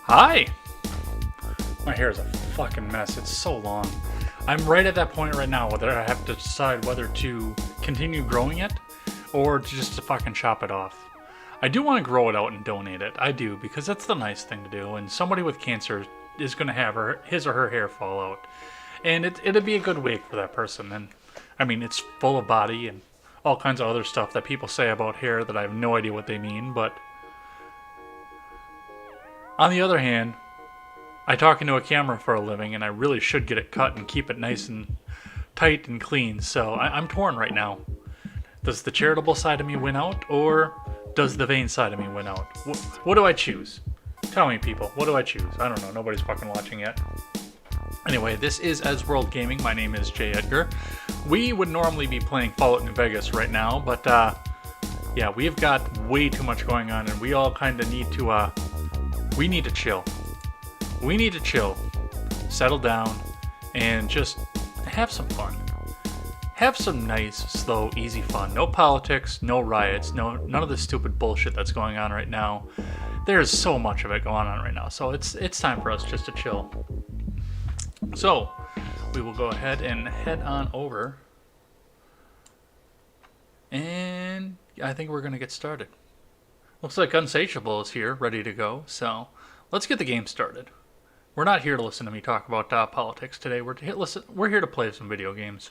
Hi! My hair is a fucking mess. It's so long. I'm right at that point right now whether I have to decide whether to continue growing it or just to fucking chop it off. I do want to grow it out and donate it. I do, because that's the nice thing to do. And somebody with cancer is going to have his or her hair fall out. And it'd be a good wig for that person. And I mean, it's full of body and all kinds of other stuff that people say about hair that I have no idea what they mean, but on the other hand, I talk into a camera for a living, and I really should get it cut and keep it nice and tight and clean, so I'm torn right now. Does the charitable side of me win out, or does the vain side of me win out? What do I choose? Tell me, people, what do I choose? I don't know, nobody's fucking watching yet. Anyway, this is Ezworld Gaming. My name is Jay Edgar. We would normally be playing Fallout New Vegas right now, but yeah, we've got way too much going on, and we all kind of need to we need to chill. We need to chill, settle down, and just have some fun. Have some nice, slow, easy fun. No politics, no riots, none of the stupid bullshit that's going on right now. There's so much of it going on right now, so it's time for us just to chill. So, we will go ahead and head on over, and I think we're going to get started. Looks like Unsatiable is here, ready to go, so let's get the game started. We're not here to listen to me talk about politics today. We're here to play some video games.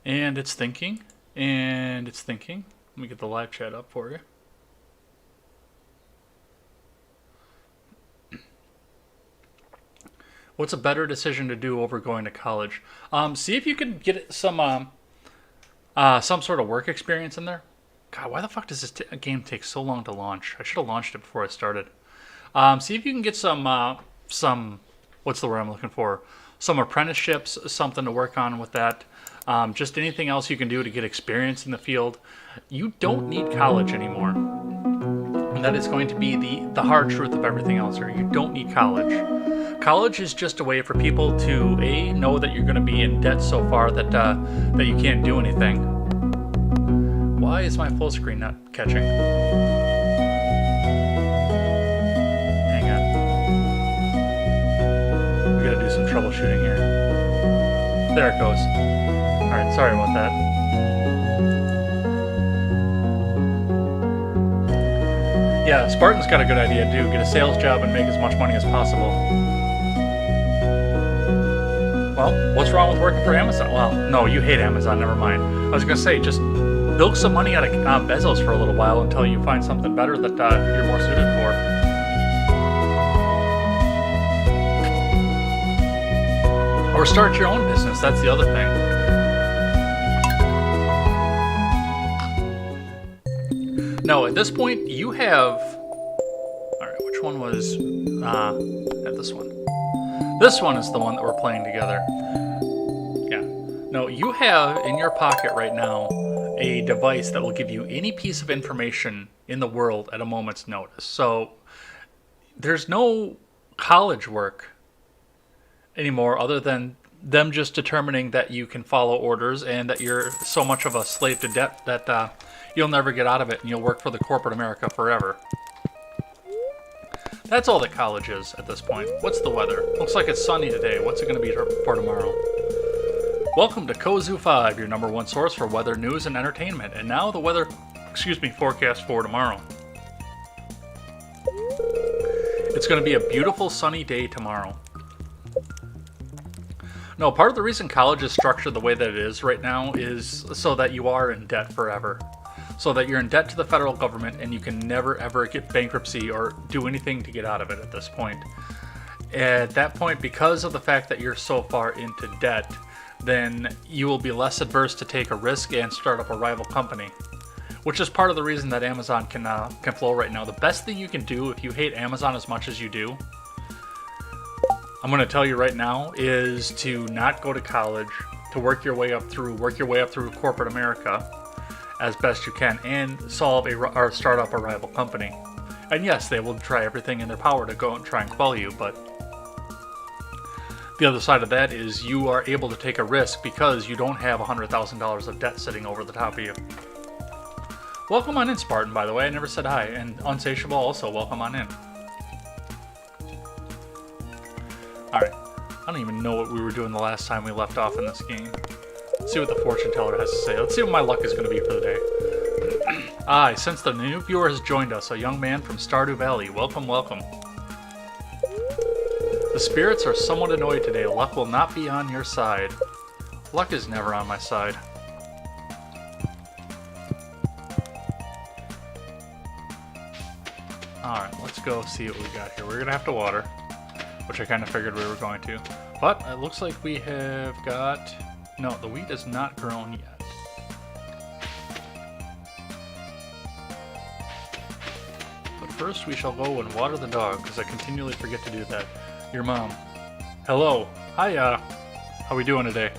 And it's thinking, and it's thinking. Let me get the live chat up for you. What's a better decision to do over going to college? See if you can get some sort of work experience in there. God, why the fuck does this game take so long to launch? I should have launched it before I started. See if you can get some what's the word I'm looking for? Some apprenticeships, something to work on with that. Just anything else you can do to get experience in the field. You don't need college anymore. And that is going to be the hard truth of everything else here. You don't need college. College is just a way for people to know that you're going to be in debt so far that you can't do anything. Why is my full screen not catching? Hang on. We got to do some troubleshooting here. There it goes. All right, sorry about that. Yeah, Spartan's got a good idea too. Get a sales job and make as much money as possible. Well, what's wrong with working for Amazon? Well, no, you hate Amazon, never mind. I was going to say, just bilk some money out of Bezos for a little while until you find something better that you're more suited for. Or start your own business, that's the other thing. No, at this point, you have... Alright, which one was... this one. This one is the one that we're playing together. Yeah. No, you have in your pocket right now a device that will give you any piece of information in the world at a moment's notice. So there's no college work anymore other than them just determining that you can follow orders and that you're so much of a slave to debt that you'll never get out of it and you'll work for the corporate America forever. That's all that college is at this point. What's the weather? Looks like it's sunny today. What's it going to be for tomorrow? Welcome to Kozu 5, your number one source for weather news and entertainment. And now the weather, forecast for tomorrow. It's going to be a beautiful sunny day tomorrow. No, part of the reason college is structured the way that it is right now is so that you are in debt forever. So that you're in debt to the federal government and you can never ever get bankruptcy or do anything to get out of it at this point. At that point, because of the fact that you're so far into debt, then you will be less adverse to take a risk and start up a rival company. Which is part of the reason that Amazon can flow right now. The best thing you can do if you hate Amazon as much as you do, I'm going to tell you right now, is to not go to college, to work your way up through corporate America as best you can, and start up a rival company. And yes, they will try everything in their power to go and try and quell you, but the other side of that is you are able to take a risk because you don't have $100,000 of debt sitting over the top of you. Welcome on in, Spartan, by the way. I never said hi. And Unsatiable also, welcome on in. Alright. I don't even know what we were doing the last time we left off in this game. Let's see what the fortune teller has to say. Let's see what my luck is going to be for the day. I sense the new viewer has joined us, a young man from Stardew Valley. Welcome, welcome. The spirits are somewhat annoyed today. Luck will not be on your side. Luck is never on my side. Alright, let's go see what we got here. We're going to have to water, which I kind of figured we were going to. But it looks like we have got... No, the wheat is not grown yet. But first we shall go and water the dog, because I continually forget to do that. Your mom. Hello. Hi, how we doing today?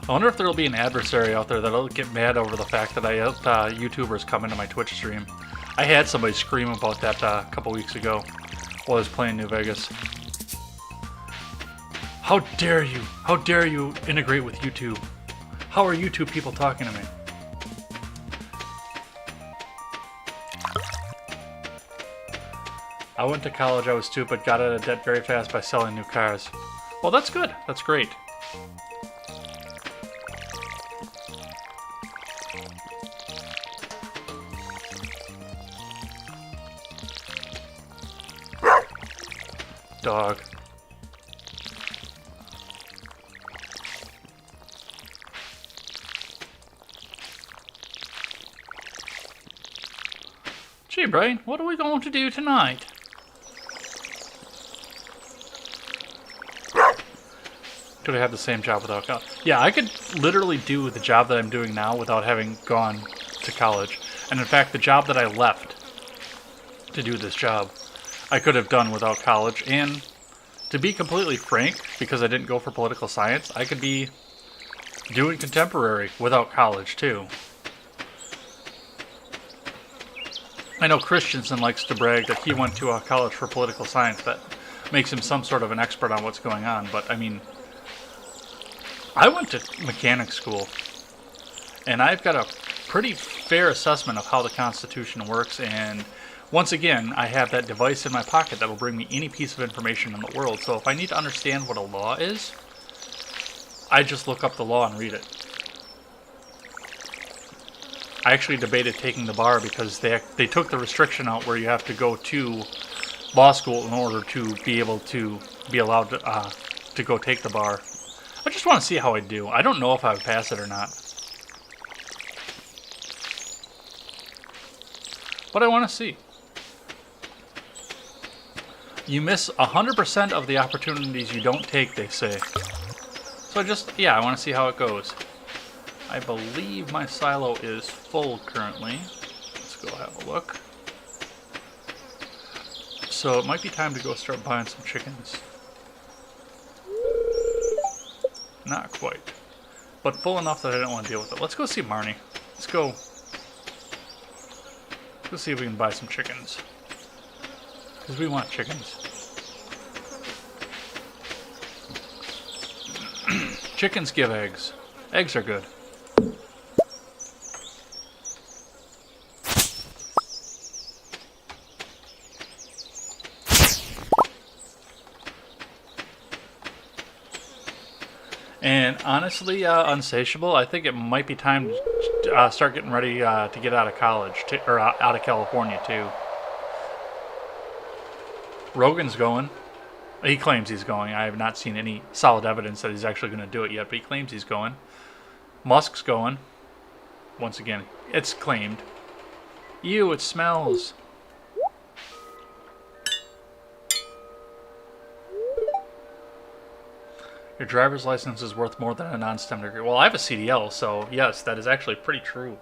I wonder if there'll be an adversary out there that'll get mad over the fact that I helped YouTubers come into my Twitch stream. I had somebody scream about that a couple weeks ago. while I was playing New Vegas. How dare you? How dare you integrate with YouTube? How are YouTube people talking to me? I went to college, I was stupid, got out of debt very fast by selling new cars. Well, that's good. That's great. Dog. Gee, Brian, what are we going to do tonight? Could I have the same job without college? Yeah, I could literally do the job that I'm doing now without having gone to college. And in fact, the job that I left to do this job, I could have done without college. And to be completely frank, because I didn't go for political science, I could be doing contemporary without college too. I know Christensen likes to brag that he went to a college for political science. That makes him some sort of an expert on what's going on. But I mean, I went to mechanic school, and I've got a pretty fair assessment of how the Constitution works, and once again, I have that device in my pocket that will bring me any piece of information in the world, so if I need to understand what a law is, I just look up the law and read it. I actually debated taking the bar because they took the restriction out where you have to go to law school in order to be able to be allowed to go take the bar. I just want to see how I do. I don't know if I would pass it or not. But I want to see. You miss 100% of the opportunities you don't take, they say. So I want to see how it goes. I believe my silo is full currently. Let's go have a look. So it might be time to go start buying some chickens. Not quite. But full enough that I don't want to deal with it. Let's go see Marnie. Let's go see if we can buy some chickens. Because we want chickens. Chickens give eggs. Eggs are good. And honestly, Unsatiable, I think it might be time to start getting ready to get out of college, or out of California, too. Rogan's going. He claims he's going. I have not seen any solid evidence that he's actually going to do it yet, but he claims he's going. Musk's going. Once again, it's claimed. Ew, it smells. Your driver's license is worth more than a non-STEM degree. Well, I have a CDL, so yes, that is actually pretty true.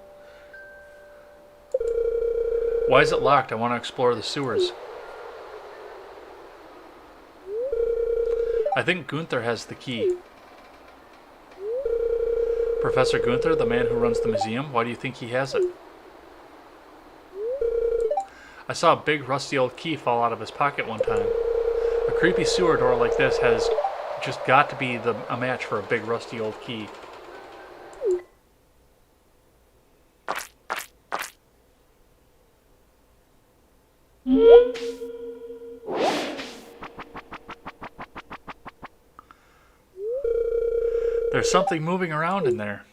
Why is it locked? I want to explore the sewers. I think Gunther has the key. Professor Gunther, the man who runs the museum, why do you think he has it? I saw a big rusty old key fall out of his pocket one time. A creepy sewer door like this has just got to be a match for a big rusty old key. There's something moving around in there.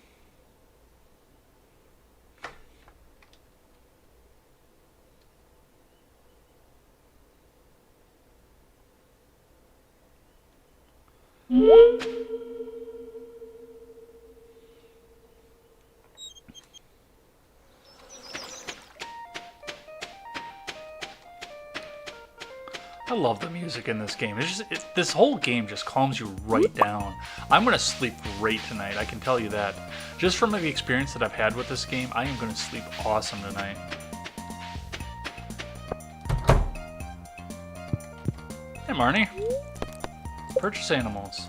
I love the music in this game. It's just this whole game just calms you right down. I'm gonna sleep great tonight, I can tell you that. Just from the experience that I've had with this game, I am gonna sleep awesome tonight. Hey, Marnie. Purchase animals.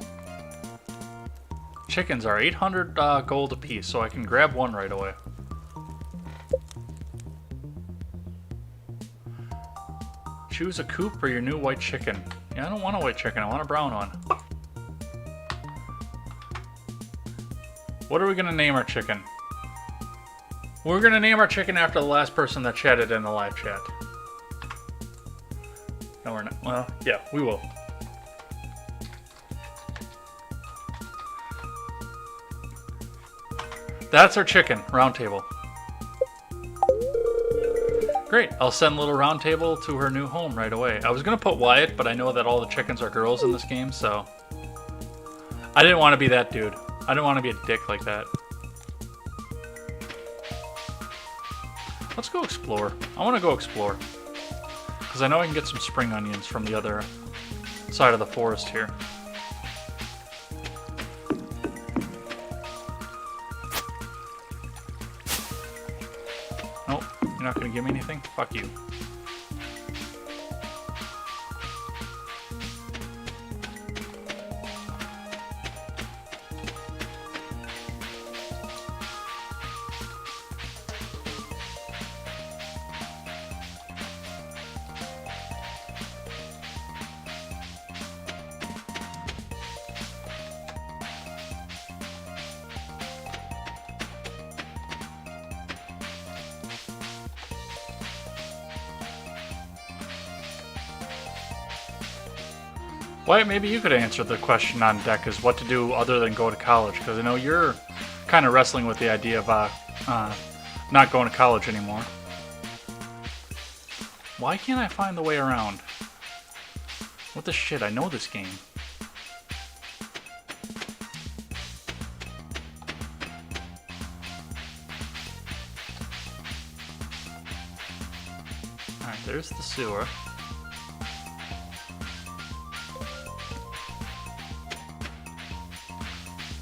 Chickens are 800 gold apiece, so I can grab one right away. Choose a coop or your new white chicken. Yeah, I don't want a white chicken. I want a brown one. What are we going to name our chicken? We're going to name our chicken after the last person that chatted in the live chat. No, we're not. Well, yeah, we will. That's our chicken, Round Table. Great, I'll send little Round Table to her new home right away. I was going to put Wyatt, but I know that all the chickens are girls in this game, so... I didn't want to be that dude. I didn't want to be a dick like that. Let's go explore. I want to go explore. Because I know I can get some spring onions from the other side of the forest here. Nope, you're not going to give me anything? Fuck you. Wyatt, maybe you could answer the question on deck is what to do other than go to college, because I know you're kind of wrestling with the idea of not going to college anymore. Why can't I find the way around? What the shit? I know this game. Alright, there's the sewer.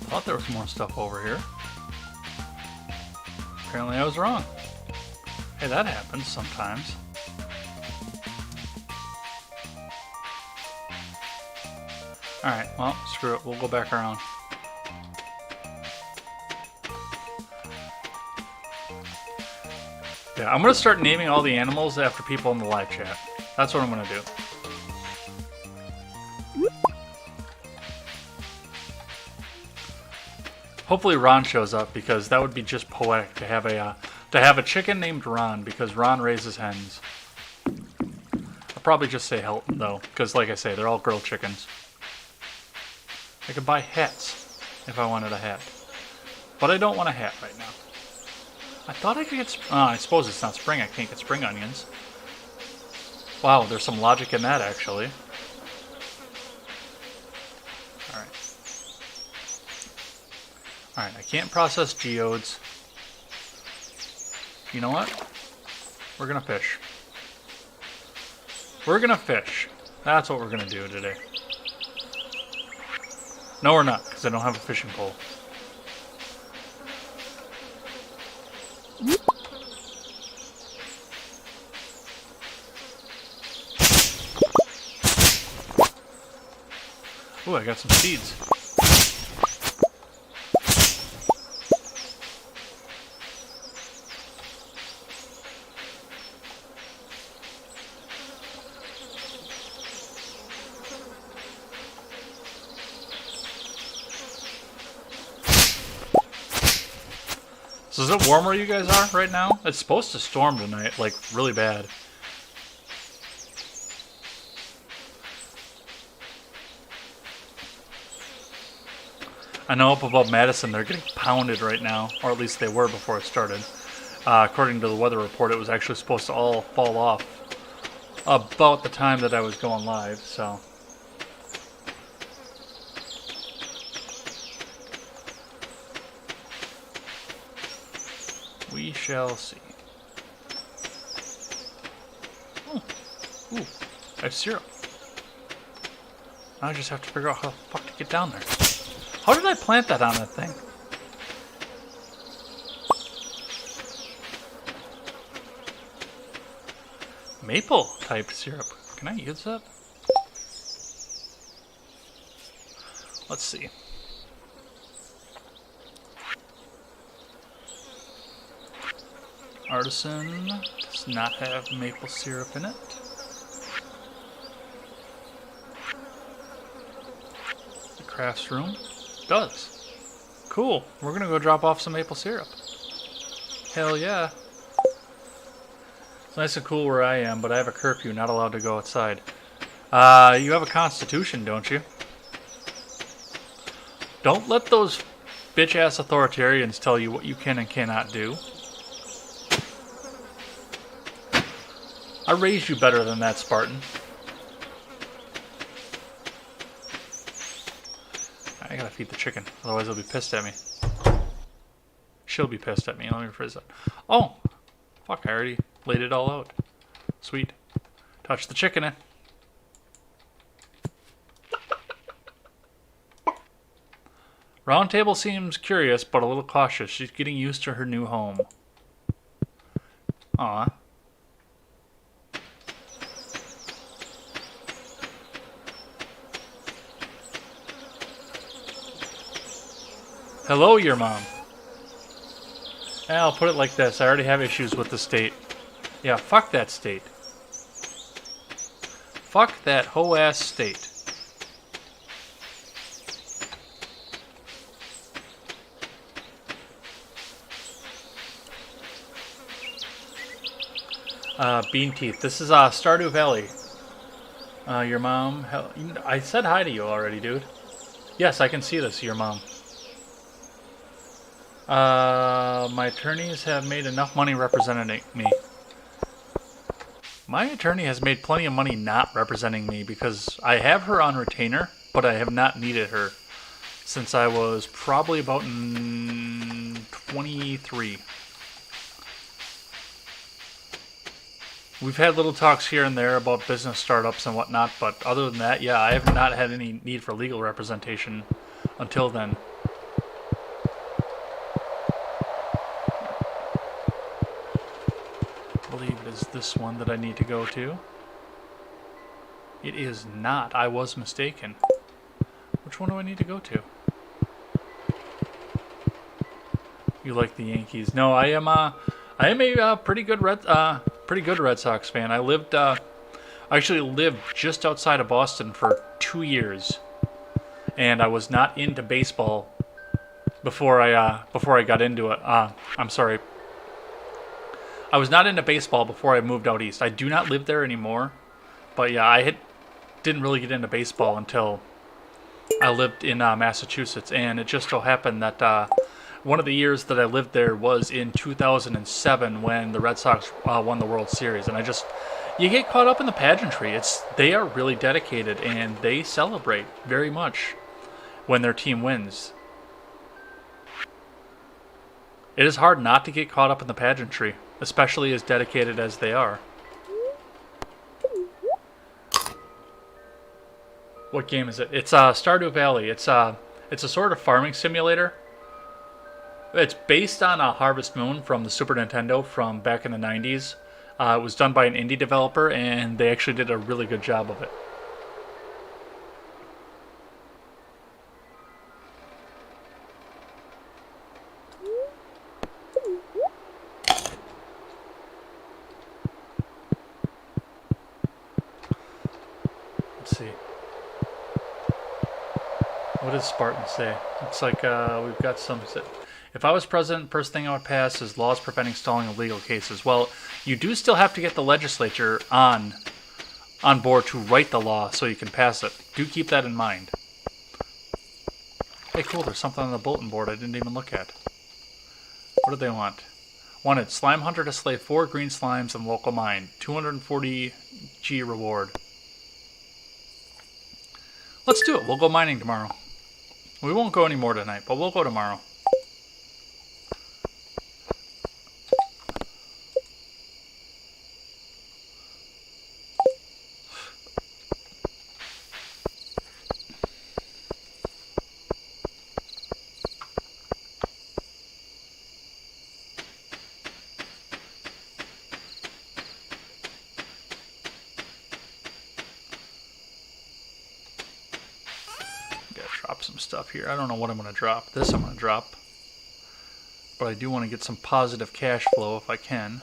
Thought there was more stuff over here. Apparently I was wrong. Hey, that happens sometimes. Alright, well, screw it. We'll go back around. Yeah, I'm going to start naming all the animals after people in the live chat. That's what I'm going to do. Hopefully Ron shows up, because that would be just poetic to have a chicken named Ron, because Ron raises hens. I'll probably just say Helton though, because like I say, they're all girl chickens. I could buy hats if I wanted a hat, but I don't want a hat right now. I thought I could get. I suppose it's not spring. I can't get spring onions. Wow, there's some logic in that actually. Alright, I can't process geodes. You know what? We're gonna fish. We're gonna fish. That's what we're gonna do today. No, we're not, because I don't have a fishing pole. Ooh, I got some seeds. So is it warm where you guys are right now? It's supposed to storm tonight, like really bad. I know up above Madison they're getting pounded right now, or at least they were before it started. According to the weather report, it was actually supposed to all fall off about the time that I was going live, so... we shall see. Oh. Ooh, I have syrup. Now I just have to figure out how the fuck to get down there. How did I plant that on that thing? Maple type syrup. Can I use that? Let's see. Artisan does not have maple syrup in it. crafts room? Does. Cool. We're gonna go drop off some maple syrup. Hell yeah. It's nice and cool where I am, but I have a curfew, not allowed to go outside. You have a constitution, don't you? Don't let those bitch-ass authoritarians tell you what you can and cannot do. I raised you better than that, Spartan. I gotta feed the chicken, otherwise they'll be pissed at me. She'll be pissed at me. Let me rephrase that. Oh! Fuck, I already laid it all out. Sweet. Touch the chicken in. Roundtable seems curious, but a little cautious. She's getting used to her new home. Aw. Hello, your mom. I'll put it like this. I already have issues with the state. Yeah, fuck that state. Fuck that hoe-ass state. Bean Teeth. This is Stardew Valley. Your mom... I said hi to you already, dude. Yes, I can see this, your mom. My attorneys have made enough money representing me. My attorney has made plenty of money not representing me because I have her on retainer, but I have not needed her since I was probably about 23. We've had little talks here and there about business startups and whatnot, but other than that, yeah, I have not had any need for legal representation until then. I believe it is this one that I need to go to. It is not. I was mistaken. Which one do I need to go to? You like the Yankees? No, I am a pretty good Red Sox fan. I actually lived just outside of Boston for 2 years, and I was not into baseball before I got into it. I'm sorry. I was not into baseball before I moved out east. I do not live there anymore, but yeah, didn't really get into baseball until I lived in Massachusetts, and it just so happened that one of the years that I lived there was in 2007 when the Red Sox won the World Series, and you get caught up in the pageantry. They are really dedicated, and they celebrate very much when their team wins. It is hard not to get caught up in the pageantry, especially as dedicated as they are. What game is it? It's Stardew Valley. It's a sort of farming simulator. It's based on Harvest Moon from the Super Nintendo from back in the 90s. It was done by an indie developer, and they actually did a really good job of it. Let's see. What does Spartan say? Looks like we've got some... If I was president, first thing I would pass is laws preventing stalling of legal cases. Well, you do still have to get the legislature on board to write the law so you can pass it. Do keep that in mind. Hey, cool, there's something on the bulletin board I didn't even look at. What do they want? Wanted Slime Hunter to slay 4 green slimes in local mine. 240 G reward. Let's do it. We'll go mining tomorrow. We won't go any more tonight, but we'll go tomorrow. Drop some stuff here. I don't know what I'm going to drop. This I'm going to drop. But I do want to get some positive cash flow if I can.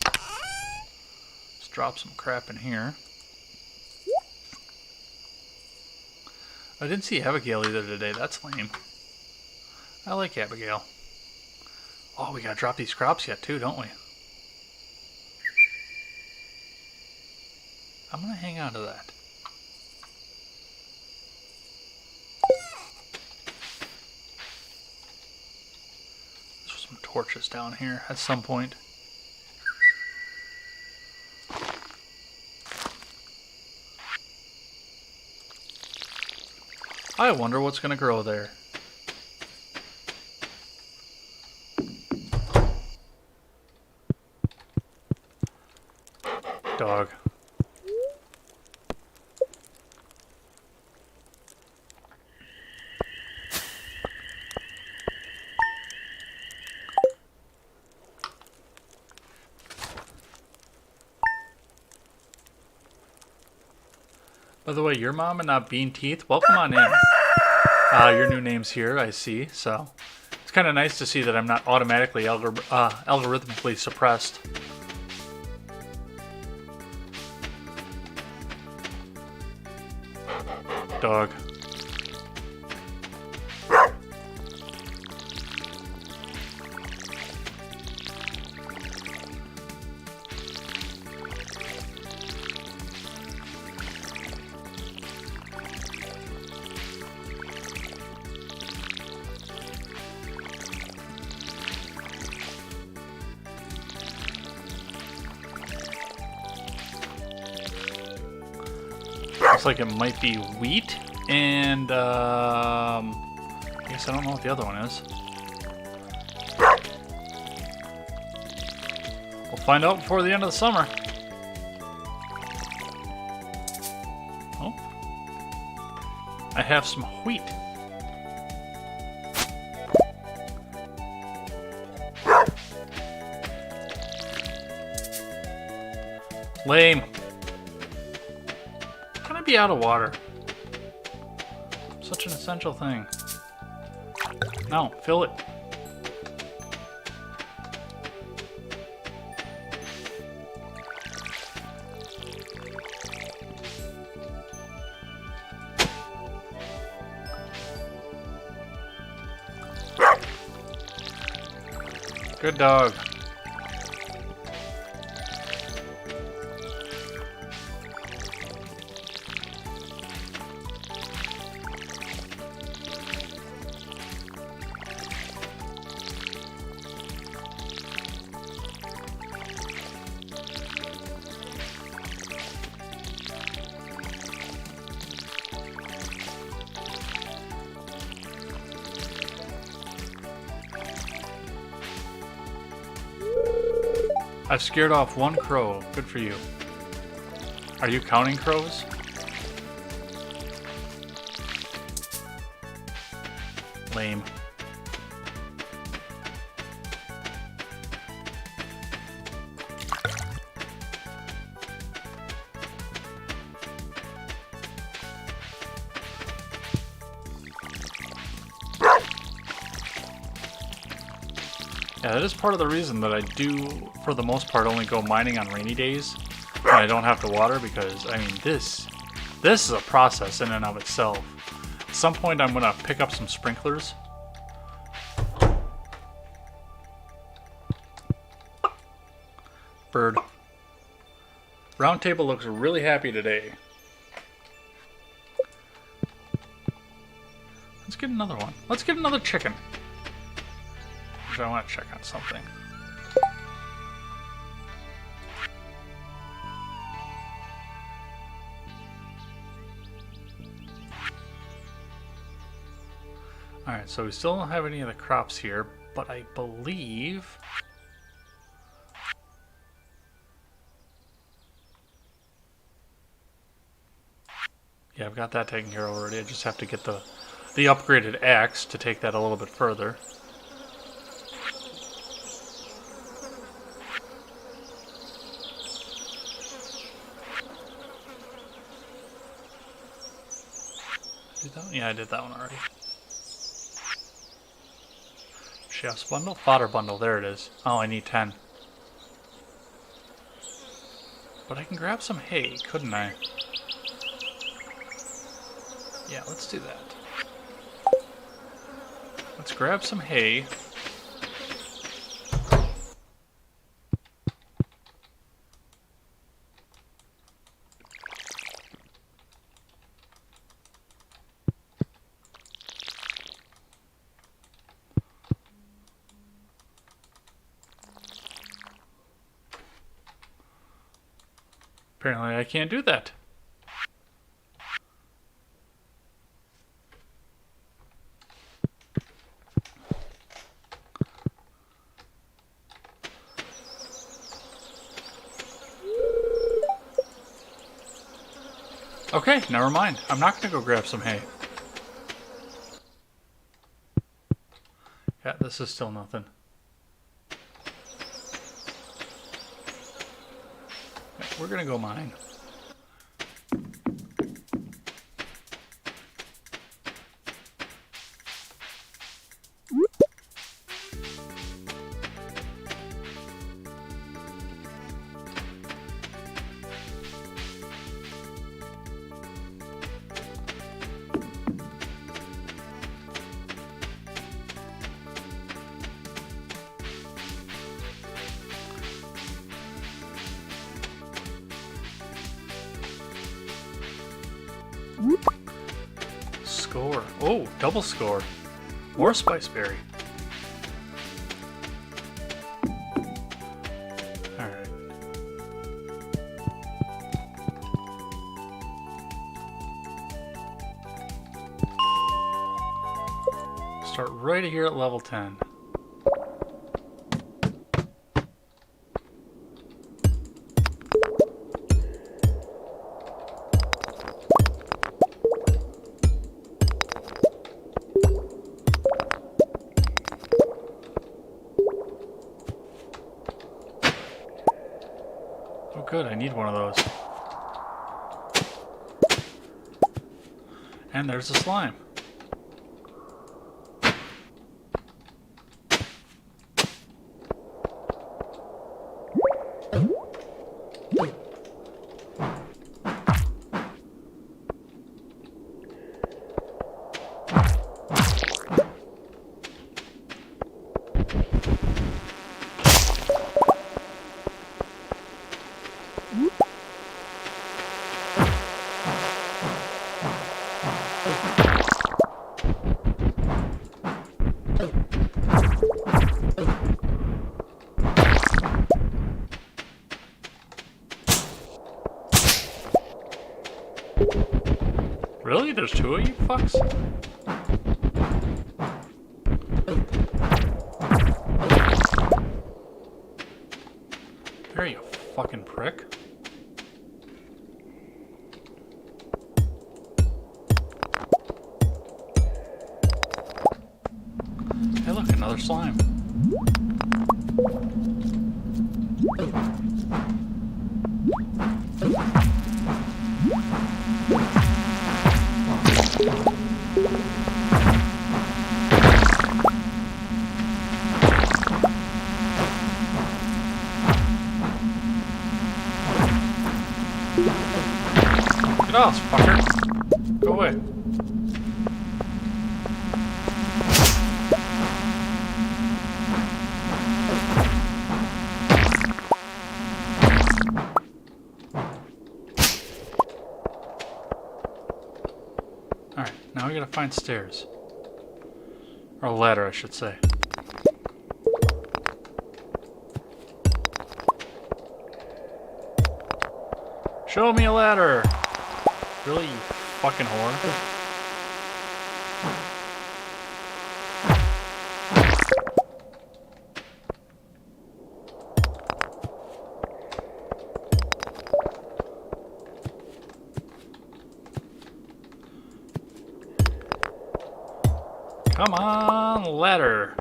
Let's drop some crap in here. I didn't see Abigail either today. That's lame. I like Abigail. Oh, we gotta drop these crops yet too, don't we? I'm gonna hang on to that. There's some torches down here at some point. I wonder what's gonna grow there. Dog. By the way, your mom and not Bean Teeth, welcome on in. Your new name's here, I see, so it's kind of nice to see that I'm not automatically algorithmically suppressed. Dog. Looks like it might be wheat, and I guess I don't know what the other one is. We'll find out before the end of the summer. Oh, I have some wheat. Lame. Can I be out of water? Such an essential thing. No, fill it. Good dog. I've scared off one crow. Good for you. Are you counting crows? Lame. Yeah, that is part of the reason that I do, for the most part, only go mining on rainy days when I don't have to water, because, I mean, this is a process in and of itself. At some point, I'm going to pick up some sprinklers. Bird. Round table looks really happy today. Let's get another one. Let's get another chicken. I want to check on something. Alright, so we still don't have any of the crops here, but I believe... Yeah, I've got that taken care of already. I just have to get the upgraded axe to take that a little bit further. Yeah, I did that one already. Chef's bundle? Fodder bundle, there it is. Oh, I need 10. But I can grab some hay, couldn't I? Yeah, let's do that. Let's grab some hay. Apparently I can't do that. Okay, never mind. I'm not gonna go grab some hay. Yeah, this is still nothing. Yeah, we're gonna go mine. Score. Oh, double score. More spice berry. Alright. Start right here at level 10. Oh good, I need one of those. And there's the slime. Really? There's two of you fucks? There you fucking prick. Hey look, another slime. Get off, fucker. Go away. Alright, now we gotta find stairs. Or a ladder, I should say. Show me a ladder! Really, you fucking whore? Come on, ladder!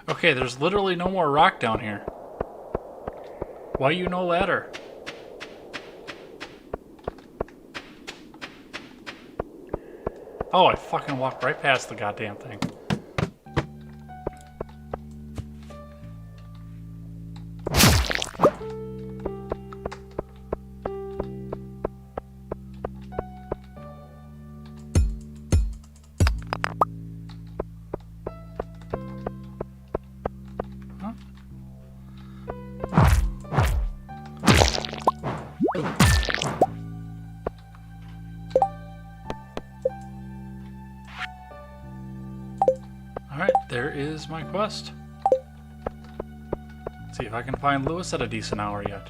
Okay, there's literally no more rock down here. Why you no ladder? Oh, I fucking walked right past the goddamn thing. Alright, there is my quest. Let's see if I can find Lewis at a decent hour yet.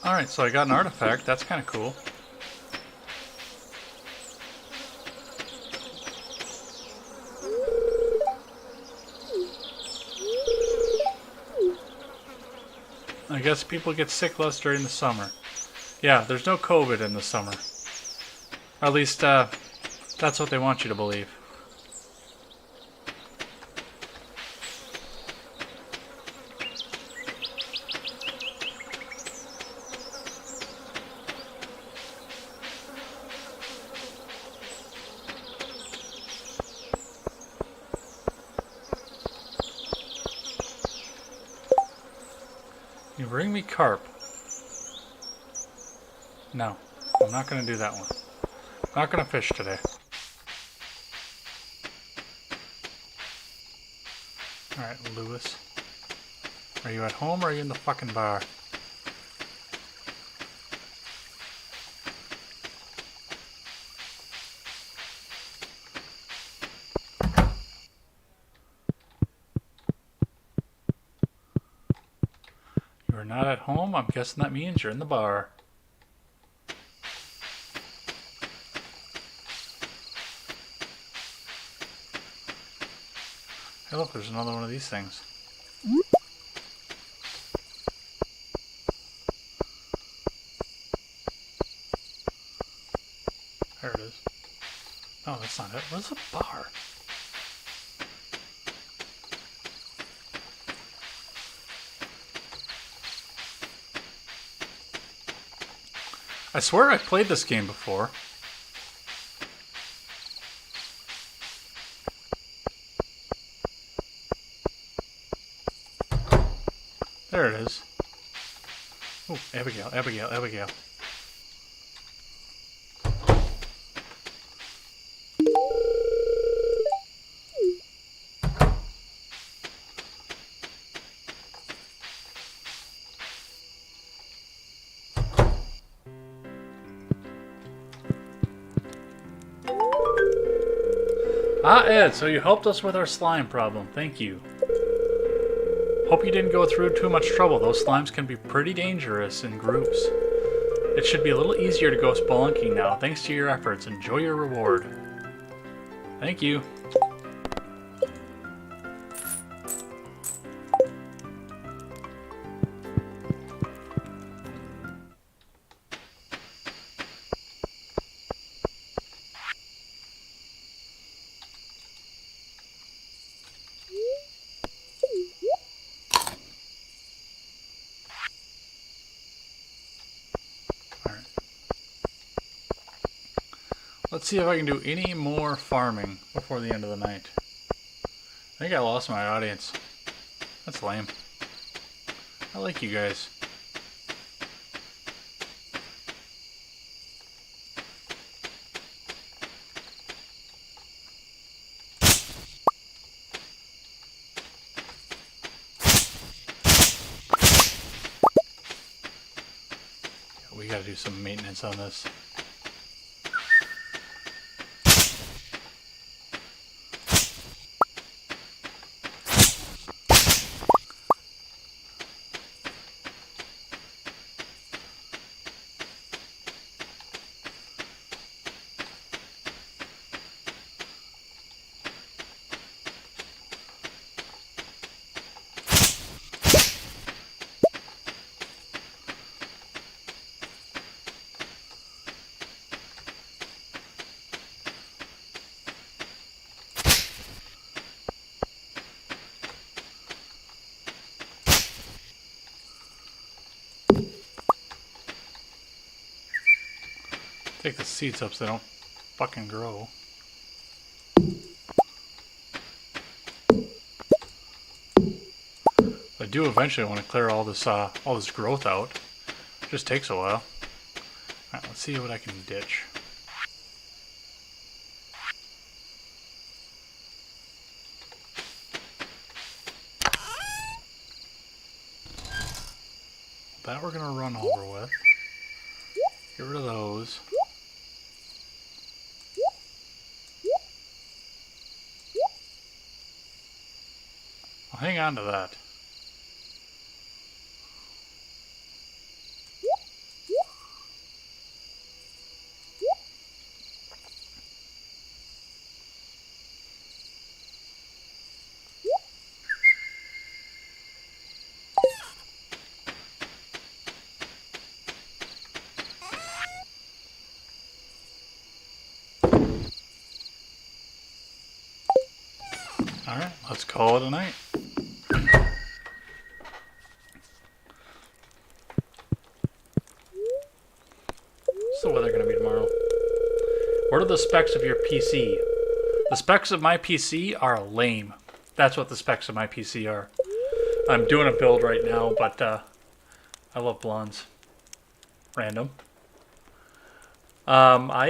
Alright, so I got an artifact. That's kind of cool. I guess people get sick less during the summer. Yeah, there's no COVID in the summer. Or at least, that's what they want you to believe. You bring me carp. No, I'm not going to do that one. I'm not going to fish today. Alright, Lewis. Are you at home or are you in the fucking bar? You're not at home? I'm guessing that means you're in the bar. Hey look, there's another one of these things. There it is. No, that's not it. Where's the bar? I swear I played this game before. There it is. Oh, Abigail, Abigail, Abigail. Ah, Ed, so you helped us with our slime problem. Thank you. Hope you didn't go through too much trouble. Those slimes can be pretty dangerous in groups. It should be a little easier to go spelunking now. Thanks to your efforts. Enjoy your reward. Thank you. Let's see if I can do any more farming before the end of the night. I think I lost my audience. That's lame. I like you guys. We gotta do some maintenance on this. Take the seeds up so they don't fucking grow. I do eventually want to clear all this growth out. It just takes a while. Alright, let's see what I can ditch. That we're gonna run over with. Get rid of those. I'll hang on to that. Alright, let's call it a night. What's the weather going to be tomorrow? What are the specs of your PC? The specs of my PC are lame. That's what the specs of my PC are. I'm doing a build right now, but I love blondes. Random. I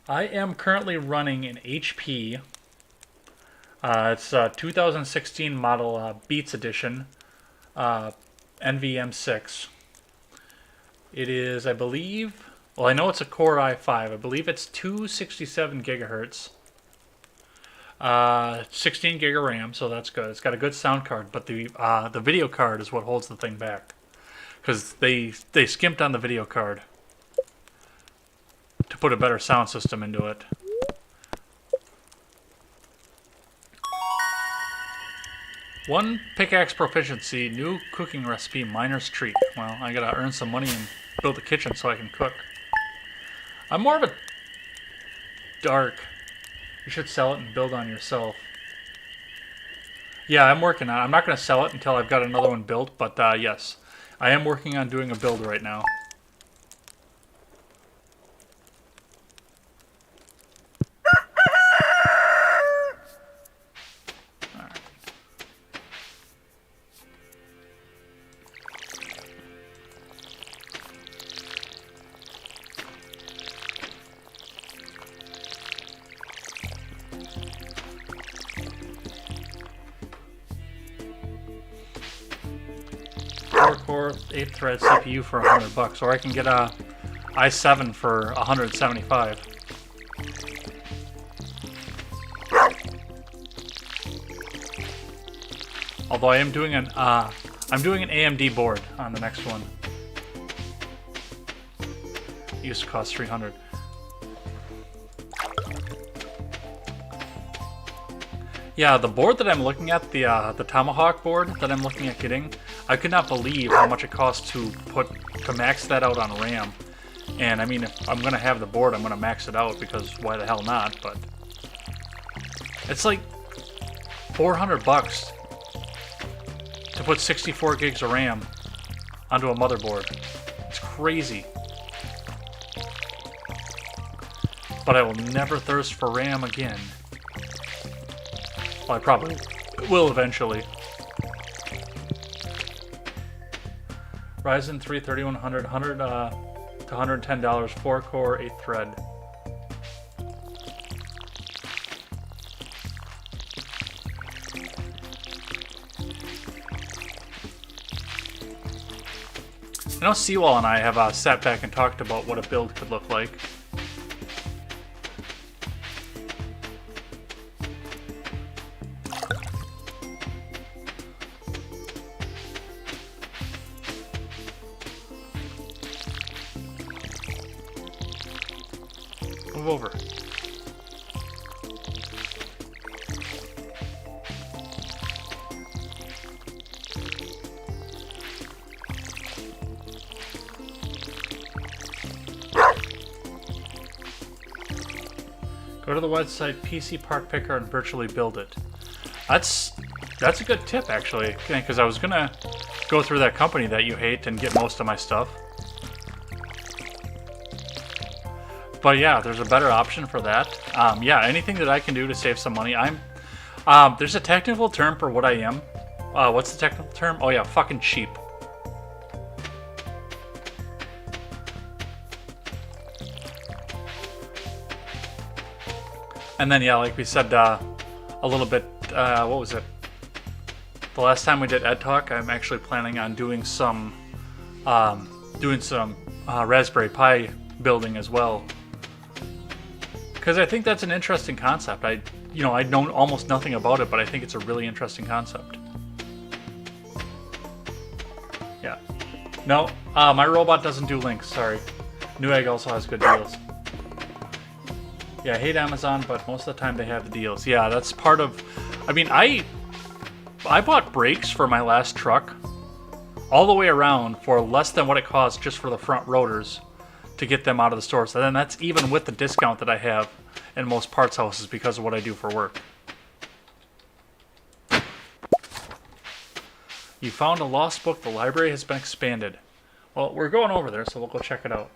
am currently running an HP. It's a 2016 model Beats Edition, NVM6. It is, I believe, well, I know it's a Core i5. I believe it's 267 gigahertz, 16 gig of RAM, so that's good. It's got a good sound card, but the video card is what holds the thing back, because they skimped on the video card to put a better sound system into it. One pickaxe proficiency, new cooking recipe, miner's treat. Well, I gotta earn some money and build a kitchen so I can cook. I'm more of a dark. You should sell it and build on yourself. Yeah, I'm working on it. I'm not gonna sell it until I've got another one built, but yes. I am working on doing a build right now. Core 8-thread CPU for $100, or I can get a i7 for $175. Although I am doing an AMD board on the next one. It used to cost $300. Yeah, the board that I'm looking at, the Tomahawk board that I'm looking at getting, I could not believe how much it costs to max that out on RAM. And I mean, if I'm gonna have the board, I'm gonna max it out, because why the hell not? But it's like $400 to put 64 gigs of RAM onto a motherboard. It's crazy. But I will never thirst for RAM again. Well, I probably will eventually. Ryzen 3 3100, to $110, 4-core, 8th thread. I know Seawall and I have sat back and talked about what a build could look like. Move over. Go to the website PC Part Picker and virtually build it. That's a good tip, actually, because I was gonna go through that company that you hate and get most of my stuff. But yeah, there's a better option for that. Yeah, anything that I can do to save some money. There's a technical term for what I am. What's the technical term? Oh yeah, fucking cheap. And then yeah, like we said a little bit, what was it? The last time we did Ed Talk, I'm actually planning on doing some Raspberry Pi building as well. Because I think that's an interesting concept. I know almost nothing about it, but I think it's a really interesting concept. Yeah. No, my robot doesn't do links, sorry. Newegg also has good deals. Yeah, I hate Amazon, but most of the time they have the deals. Yeah, that's part of... I mean, I bought brakes for my last truck all the way around for less than what it cost just for the front rotors to get them out of the store. So then that's even with the discount that I have in most parts houses because of what I do for work. You found a lost book. The library has been expanded. Well, we're going over there, so we'll go check it out.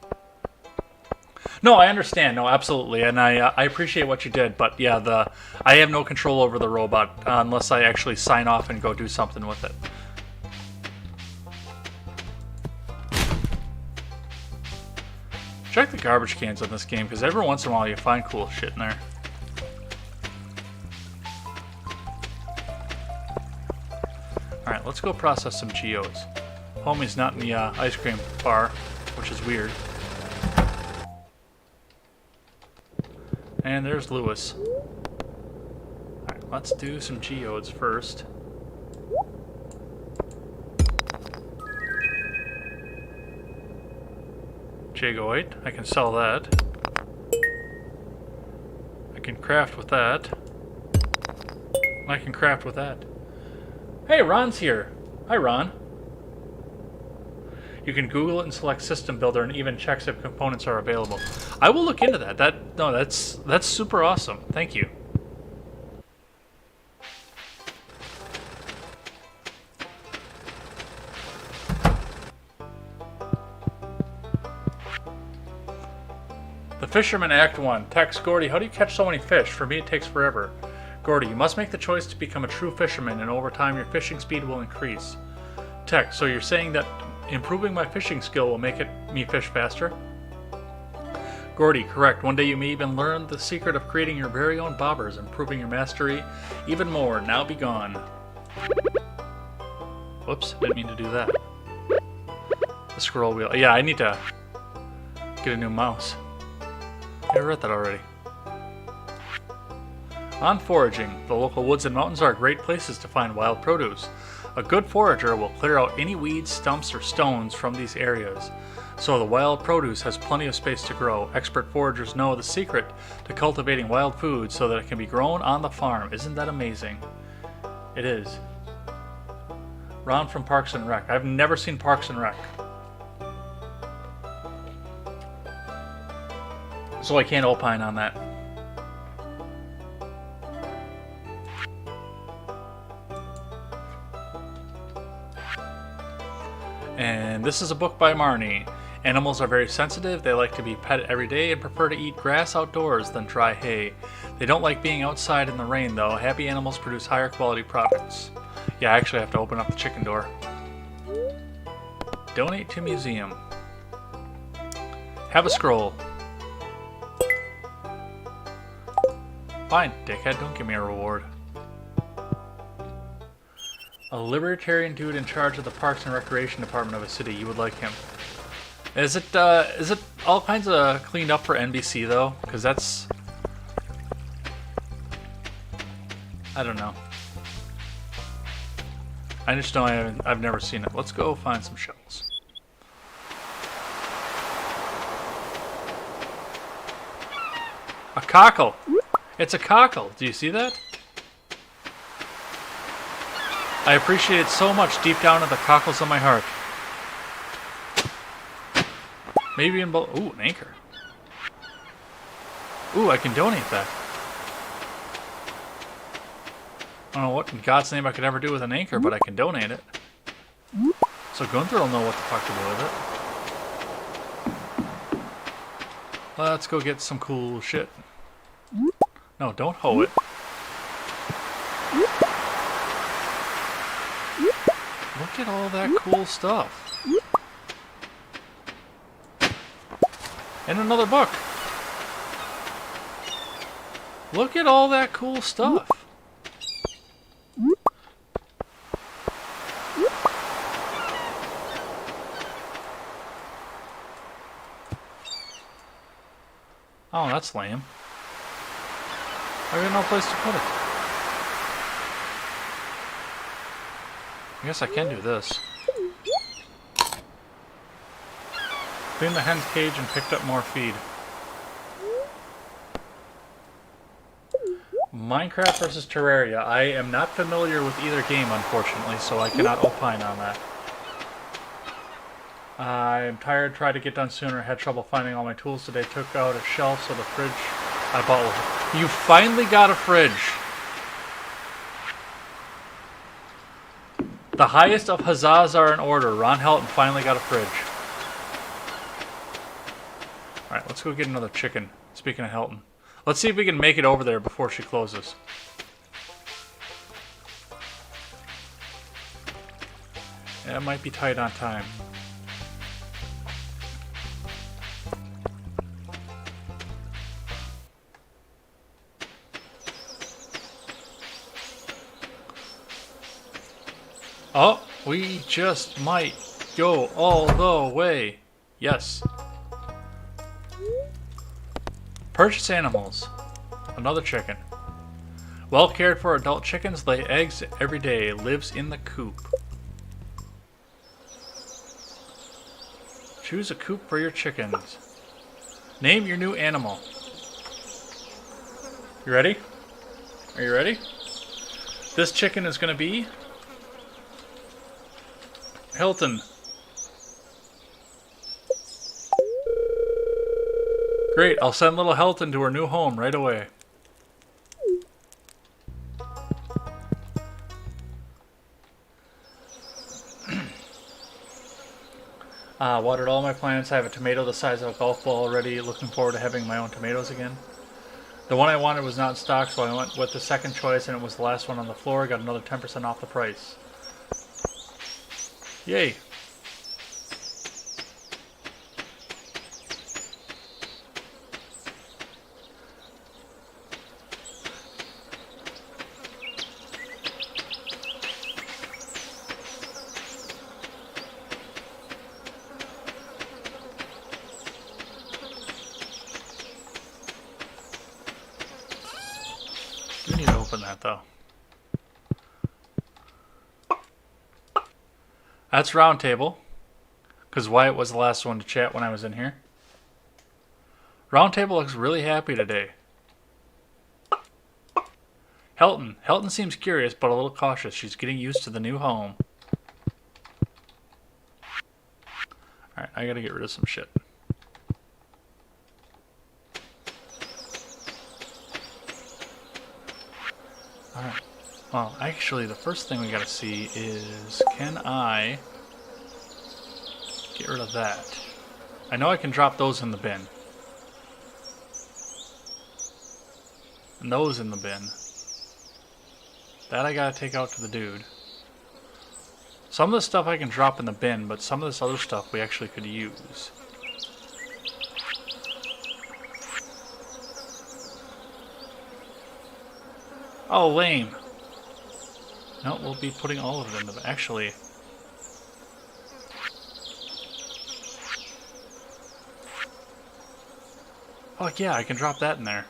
No, I understand. No, absolutely, and I appreciate what you did, but yeah, I have no control over the robot unless I actually sign off and go do something with it. Check the garbage cans in this game, because every once in a while you find cool shit in there. Alright, let's go process some geodes. Homie's not in the ice cream bar, which is weird. And there's Lewis. Alright, let's do some geodes first. Jagoite, I can sell that. I can craft with that. I can craft with that. Hey, Ron's here. Hi, Ron. You can Google it and select System Builder and even checks if components are available. I will look into that. That's super awesome. Thank you. The Fisherman Act 1. Text, Gordy, how do you catch so many fish? For me, it takes forever. Gordy, you must make the choice to become a true fisherman, and over time your fishing speed will increase. Text, so you're saying that improving my fishing skill will make me fish faster? Gordy, correct. One day you may even learn the secret of creating your very own bobbers, improving your mastery even more. Now be gone. Whoops, didn't mean to do that. The scroll wheel. Yeah, I need to get a new mouse. I read that already. On foraging, the local woods and mountains are great places to find wild produce. A good forager will clear out any weeds, stumps, or stones from these areas, so the wild produce has plenty of space to grow. Expert foragers know the secret to cultivating wild food so that it can be grown on the farm. Isn't that amazing? It is. Ron from Parks and Rec. I've never seen Parks and Rec, so I can't opine on that. And this is a book by Marnie. Animals are very sensitive. They like to be petted every day and prefer to eat grass outdoors than dry hay. They don't like being outside in the rain, though. Happy animals produce higher quality products. Yeah, I actually have to open up the chicken door. Donate to museum. Have a scroll. Fine, dickhead, don't give me a reward. A libertarian dude in charge of the Parks and Recreation Department of a city. You would like him. Is it all kinds of cleaned up for NBC though? Because that's... I don't know. I just know I've never seen it. Let's go find some shells. A cockle! It's a cockle! Do you see that? I appreciate it so much deep down in the cockles of my heart. Maybe in both. Ooh, an anchor. Ooh, I can donate that. I don't know what in God's name I could ever do with an anchor, but I can donate it. So Gunther will know what the fuck to do with it. Let's go get some cool shit. No, don't hoe it. Look at all that cool stuff. And another book. Look at all that cool stuff. Oh, that's lame. I got no place to put it. I guess I can do this. Cleaned the hen's cage and picked up more feed. Minecraft versus Terraria. I am not familiar with either game, unfortunately, so I cannot opine on that. I'm tired, tried to get done sooner, had trouble finding all my tools today, took out a shelf so the fridge I bought was... You finally got a fridge! The highest of huzzahs are in order. Ron Helton finally got a fridge. Alright, let's go get another chicken. Speaking of Helton. Let's see if we can make it over there before she closes. Yeah, it might be tight on time. Oh, we just might go all the way. Yes. Purchase animals. Another chicken. Well cared for adult chickens lay eggs every day. Lives in the coop. Choose a coop for your chickens. Name your new animal. You ready? Are you ready? This chicken is going to be Hilton. Great, I'll send little Hilton to her new home right away. Watered all my plants. I have a tomato the size of a golf ball already. Looking forward to having my own tomatoes again. The one I wanted was not in stock, so I went with the second choice, and it was the last one on the floor. Got another 10% off the price. Yay. We need to open that though. That's round table, because Wyatt was the last one to chat when I was in here. Round table looks really happy today. Helton seems curious but a little cautious. She's getting used to the new home. Alright, I gotta get rid of some shit. Alright. Well, actually, the first thing we gotta see is, can I get rid of that? I know I can drop those in the bin. And those in the bin. That I gotta take out to the dude. Some of the stuff I can drop in the bin, but some of this other stuff we actually could use. Oh, lame. No, we'll be putting all of it in the... Actually... Fuck yeah, I can drop that in there.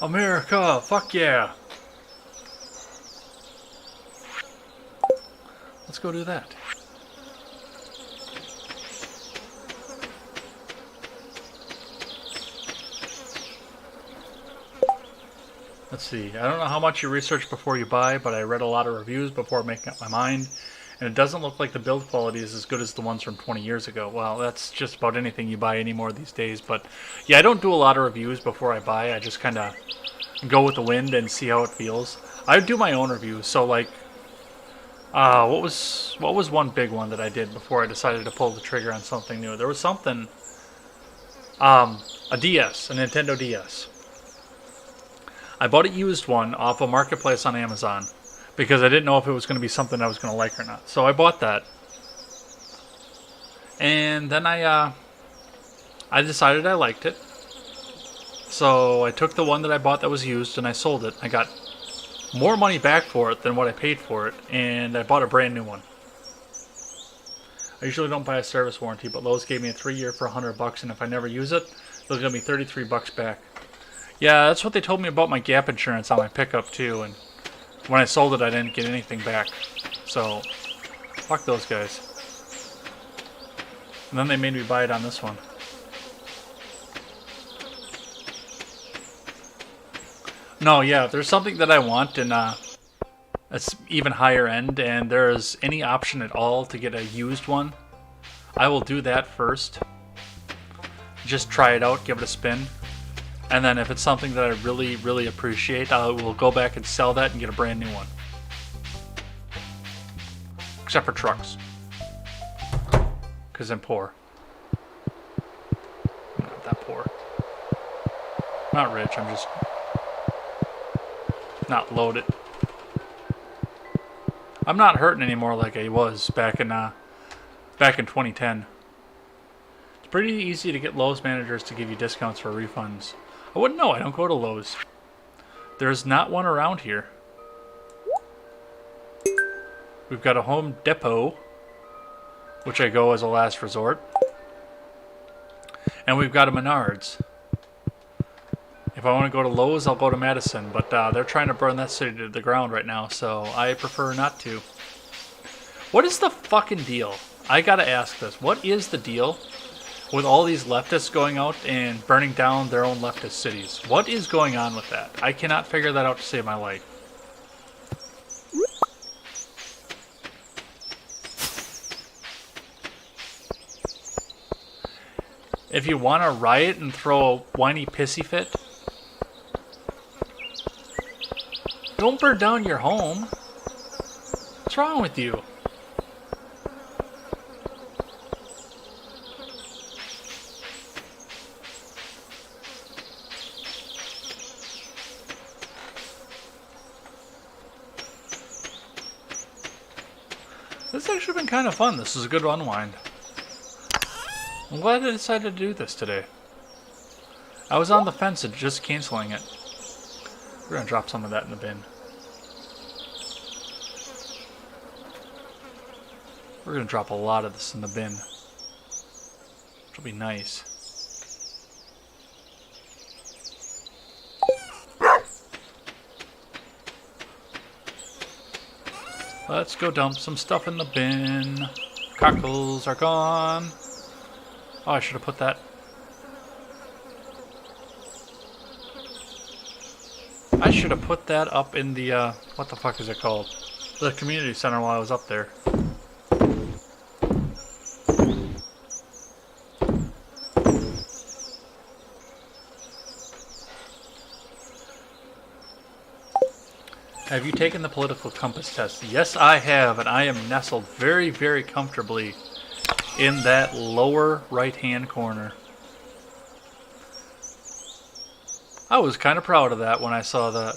America! Fuck yeah! Let's go do that. Let's see. I don't know how much you research before you buy, but I read a lot of reviews before making up my mind. And it doesn't look like the build quality is as good as the ones from 20 years ago. Well, that's just about anything you buy anymore these days. But yeah, I don't do a lot of reviews before I buy. I just kind of go with the wind and see how it feels. I do my own reviews. So like, what was one big one that I did before I decided to pull the trigger on something new? There was something, a DS, a Nintendo DS. I bought a used one off a marketplace on Amazon because I didn't know if it was going to be something I was going to like or not. So I bought that. And then I decided I liked it. So I took the one that I bought that was used and I sold it. I got more money back for it than what I paid for it, and I bought a brand new one. I usually don't buy a service warranty, but Lowe's gave me a 3-year for $100, and if I never use it, they'll give me $33 back. Yeah, that's what they told me about my gap insurance on my pickup too, and when I sold it I didn't get anything back. So, fuck those guys. And then they made me buy it on this one. No, yeah, if there's something that I want and it's even higher end and there's any option at all to get a used one, I will do that first. Just try it out, give it a spin. And then if it's something that I really, really appreciate, I will go back and sell that and get a brand new one. Except for trucks. Because I'm poor. I'm not that poor. Not rich, I'm just not loaded. I'm not hurting anymore like I was back in 2010. It's pretty easy to get Lowe's managers to give you discounts for refunds. I wouldn't know, I don't go to Lowe's. There's not one around here. We've got a Home Depot, which I go as a last resort. And we've got a Menards. If I want to go to Lowe's, I'll go to Madison, but they're trying to burn that city to the ground right now, so I prefer not to. What is the fucking deal? I gotta ask this. What is the deal with all these leftists going out and burning down their own leftist cities? What is going on with that? I cannot figure that out to save my life. If you want to riot and throw a whiny pissy fit, don't burn down your home. What's wrong with you? This has actually been kind of fun. This is a good unwind. I'm glad I decided to do this today. I was on the fence of just canceling it. We're gonna drop some of that in the bin. We're gonna drop a lot of this in the bin. Which will be nice. Let's go dump some stuff in the bin. Cockles are gone. Oh, I should have put that. I should have put that up in the, what the fuck is it called? The community center while I was up there. Have you taken the political compass test? Yes, I have, and I am nestled very, very comfortably in that lower right-hand corner. I was kind of proud of that when I saw that.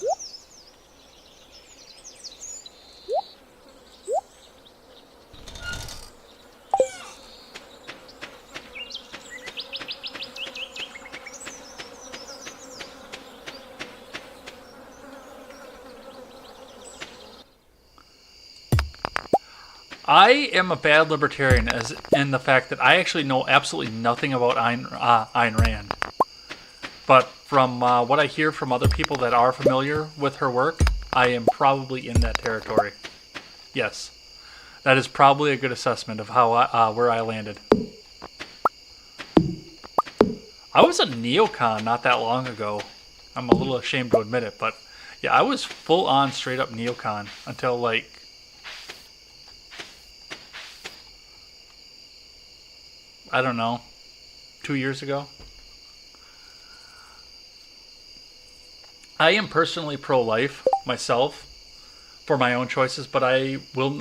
I am a bad libertarian as in the fact that I actually know absolutely nothing about Ayn Rand. But from what I hear from other people that are familiar with her work, I am probably in that territory. Yes, that is probably a good assessment of how where I landed. I was a neocon not that long ago. I'm a little ashamed to admit it, but yeah, I was full on straight up neocon until like I don't know, 2 years ago. I am personally pro-life myself for my own choices, but I will.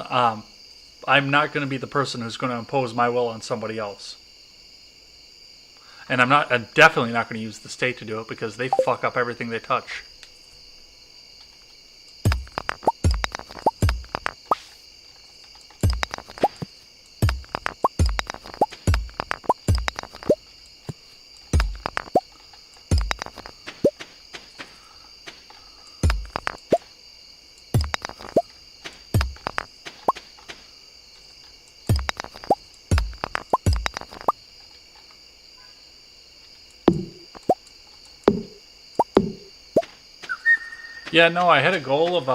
I'm not going to be the person who's going to impose my will on somebody else. And I'm definitely not going to use the state to do it because they fuck up everything they touch. Yeah, no, I had a goal of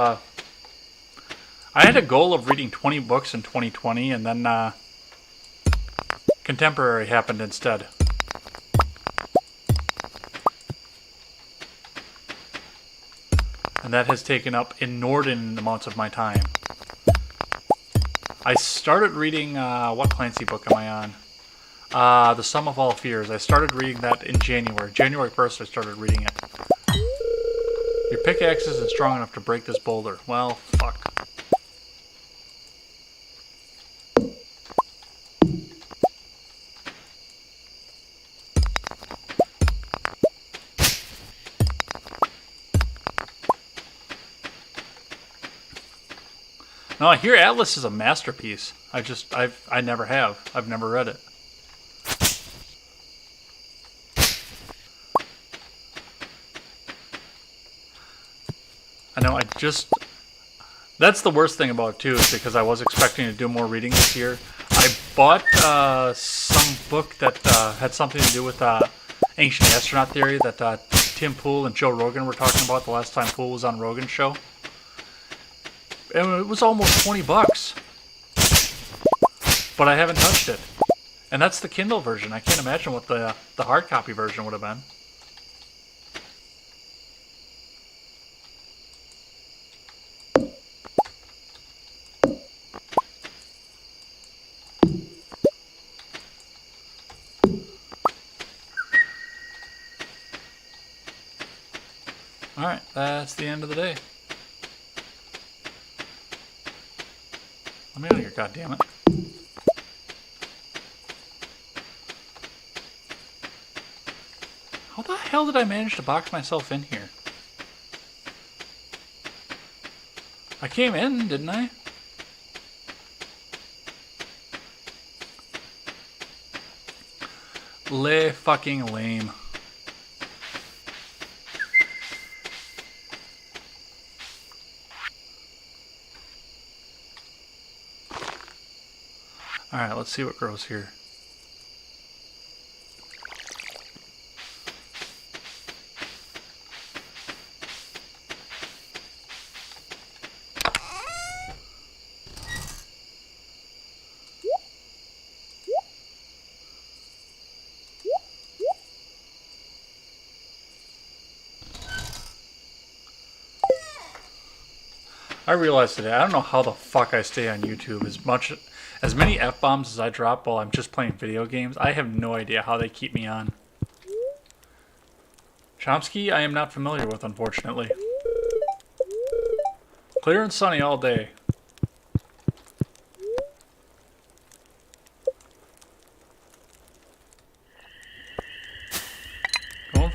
reading 20 books in 2020, and then contemporary happened instead. And that has taken up inordinate amounts of my time. I started reading, what Clancy book am I on? The Sum of All Fears. I started reading that in January. January 1st I started reading it. Your pickaxe isn't strong enough to break this boulder. Well, fuck. No, I hear Atlas is a masterpiece. I never have. I've never read it. I know, that's the worst thing about it, too, is because I was expecting to do more reading this year. I bought some book that had something to do with ancient astronaut theory that Tim Pool and Joe Rogan were talking about the last time Pool was on Rogan's show. And it was almost $20. But I haven't touched it. And that's the Kindle version. I can't imagine what the hard copy version would have been. Alright, that's the end of the day. Let me out of here, goddammit. How the hell did I manage to box myself in here? I came in, didn't I? Fucking lame. Alright, let's see what grows here. I realized today, I don't know how the fuck I stay on YouTube as many F-bombs as I drop while I'm just playing video games. I have no idea how they keep me on. Chomsky, I am not familiar with, unfortunately. Clear and sunny all day.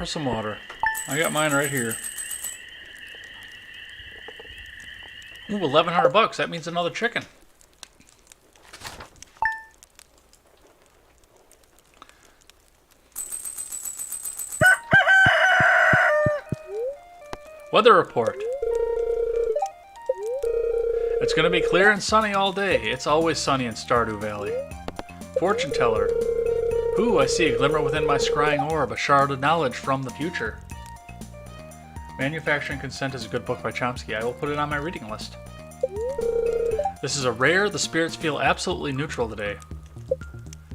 for some water. I got mine right here. Ooh, 1,100 bucks. That means another chicken. Weather report. It's going to be clear and sunny all day. It's always sunny in Stardew Valley. Fortune teller. Ooh, I see a glimmer within my scrying orb, a shard of knowledge from the future. Manufacturing Consent is a good book by Chomsky. I will put it on my reading list. This is a rare. The spirits feel absolutely neutral today.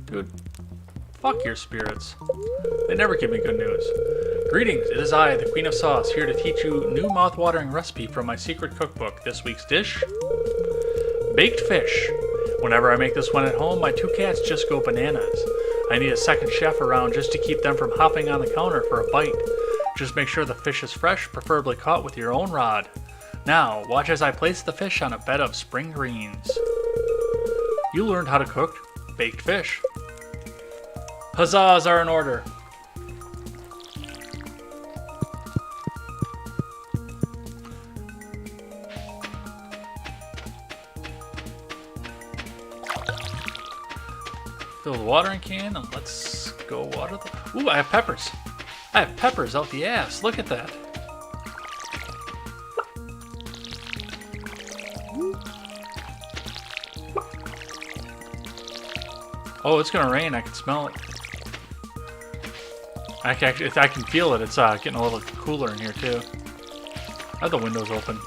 Dude, fuck your spirits. They never give me good news. Greetings, it is I, the Queen of Sauce, here to teach you new mouth-watering recipe from my secret cookbook. This week's dish? Baked fish. Whenever I make this one at home, my 2 cats just go bananas. I need a second chef around just to keep them from hopping on the counter for a bite. Just make sure the fish is fresh, preferably caught with your own rod. Now, watch as I place the fish on a bed of spring greens. You learned how to cook baked fish. Huzzahs are in order. Fill the watering can and let's go water the... Ooh, I have peppers. I have peppers out the ass. Look at that. Oh, it's gonna rain. I can smell it. I can feel it. It's getting a little cooler in here too. I have the windows open.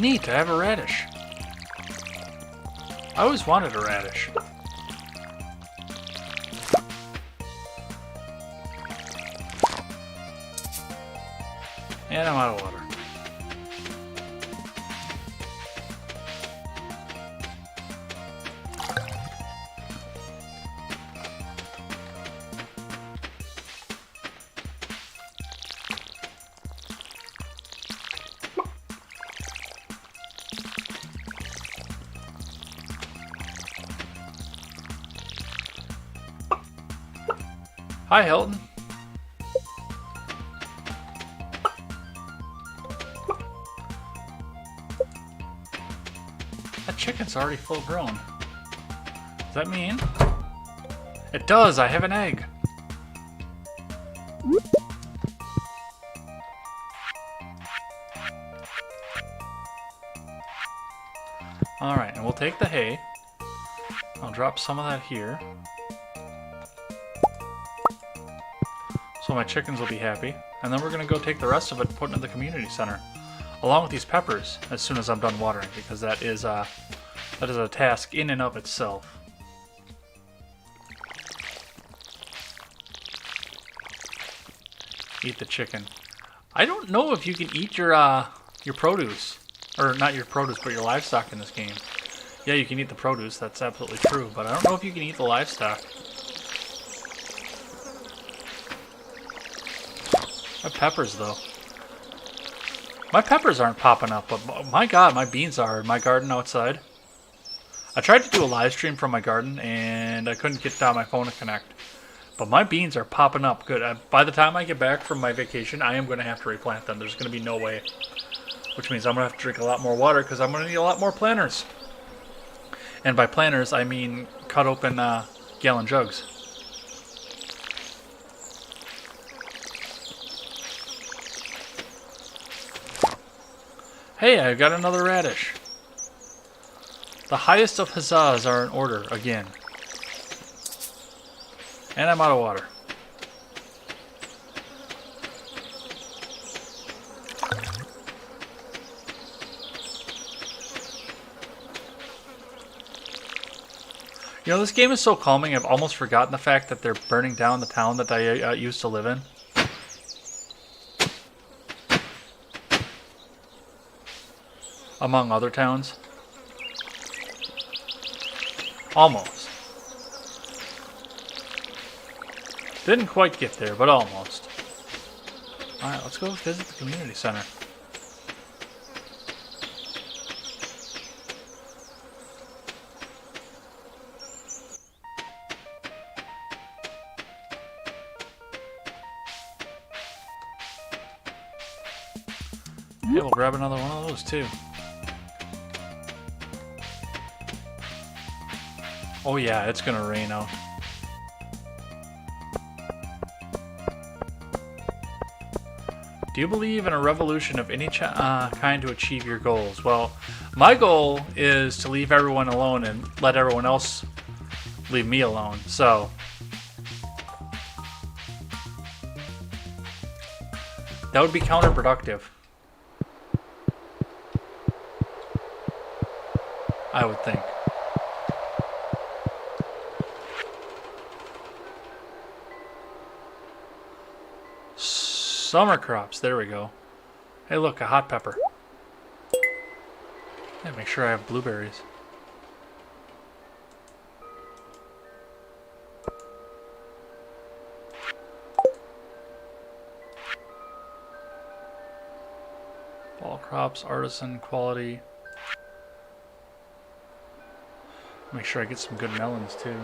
Neat, I have a radish. I always wanted a radish. And I'm out of water. Hi, Hilton. That chicken's already full grown. Does that mean? It does, I have an egg. Alright, and we'll take the hay. I'll drop some of that here. So my chickens will be happy. And then we're going to go take the rest of it and put it in the community center. Along with these peppers, as soon as I'm done watering, because that is a task in and of itself. Eat the chicken. I don't know if you can eat your produce. Or not your produce, but your livestock in this game. Yeah, you can eat the produce, that's absolutely true. But I don't know if you can eat the livestock. My peppers, though. My peppers aren't popping up, but my god, my beans are in my garden outside. I tried to do a live stream from my garden, and I couldn't get my phone to connect. But my beans are popping up good. By the time I get back from my vacation, I am going to have to replant them. There's going to be no way. Which means I'm going to have to drink a lot more water, because I'm going to need a lot more planters. And by planters, I mean cut open gallon jugs. Hey, I got another radish. The highest of huzzahs are in order again. And I'm out of water. You know, this game is so calming, I've almost forgotten the fact that they're burning down the town that I used to live in. Among other towns. Almost. Didn't quite get there, but almost. Alright, let's go visit the community center. Yeah, we'll grab another one of those too. Oh yeah, it's gonna rain out. Do you believe in a revolution of any kind to achieve your goals? Well, my goal is to leave everyone alone and let everyone else leave me alone. So, that would be counterproductive, I would think. Summer crops, there we go. Hey look, a hot pepper. Yeah, make sure I have blueberries. Fall crops, artisan, quality. Make sure I get some good melons too.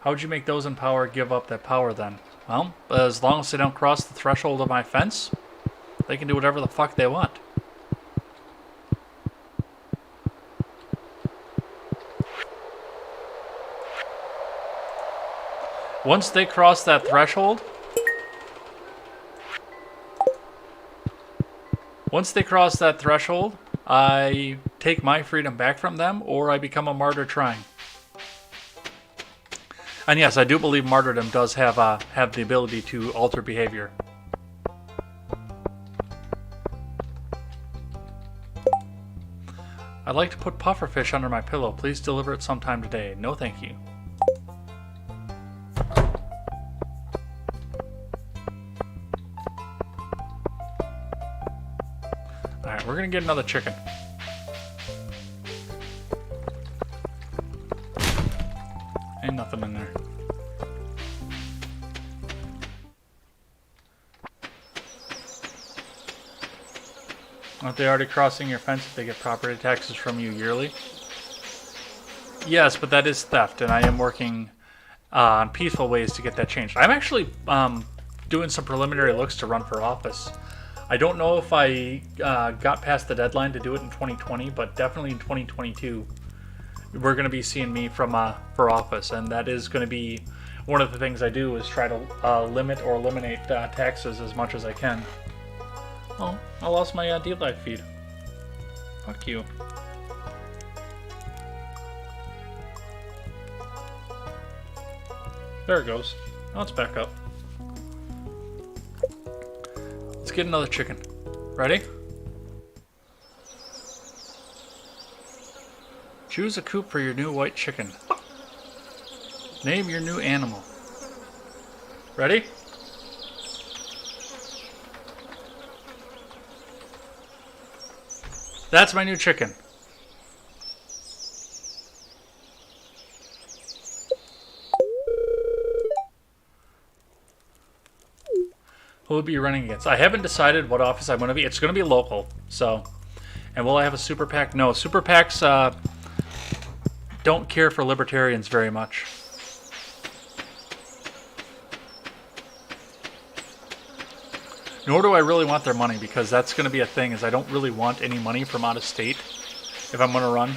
How would you make those in power give up that power then? Well, as long as they don't cross the threshold of my fence, they can do whatever the fuck they want. Once they cross that threshold, I take my freedom back from them, or I become a martyr trying. And yes, I do believe martyrdom does have the ability to alter behavior. I'd like to put pufferfish under my pillow. Please deliver it sometime today. No, thank you. Alright, we're gonna get another chicken. Ain't nothing in there. Aren't they already crossing your fence if they get property taxes from you yearly? Yes, but that is theft, and I am working on peaceful ways to get that changed. I'm actually doing some preliminary looks to run for office. I don't know if I got past the deadline to do it in 2020, but definitely in 2022. We're going to be seeing me for office, and that is going to be one of the things I do is try to limit or eliminate taxes as much as I can. Oh, I lost my D-Live feed. Fuck you. There it goes. Now it's back up. Let's get another chicken. Ready? Choose a coop for your new white chicken. Name your new animal. Ready? That's my new chicken. Who will be running against? I haven't decided what office I'm going to be. It's going to be local. So, and will I have a super PAC? No, super PACs don't care for libertarians very much. Nor do I really want their money, because that's going to be a thing, is I don't really want any money from out of state if I'm going to run.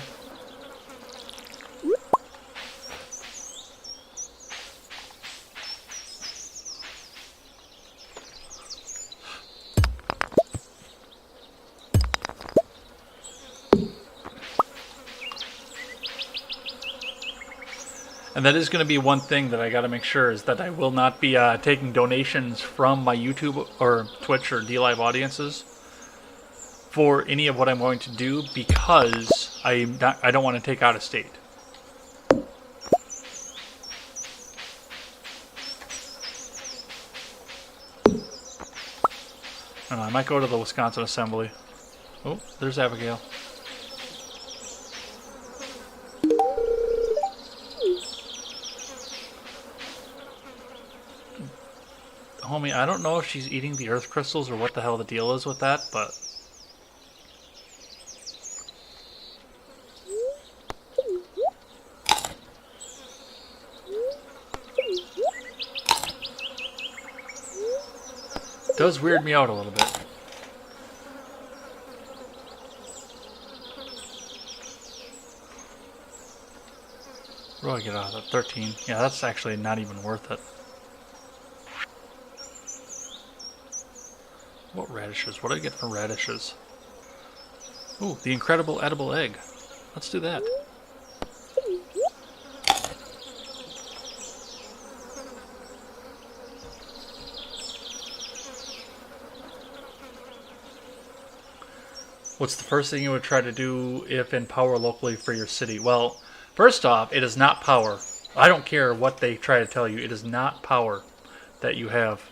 And that is going to be one thing that I got to make sure is that I will not be taking donations from my YouTube or Twitch or D-Live audiences for any of what I'm going to do, because I don't want to take out of state. I don't know, I might go to the Wisconsin Assembly. Oh, there's Abigail. homie, I don't know if she's eating the earth crystals or what the hell the deal is with that, but... It does weird me out a little bit. What do I get out of that? 13. Yeah, that's actually not even worth it. What radishes? What do I get for radishes? Ooh, the incredible edible egg. Let's do that. What's the first thing you would try to do if in power locally for your city? Well, first off, it is not power. I don't care what they try to tell you. It is not power that you have.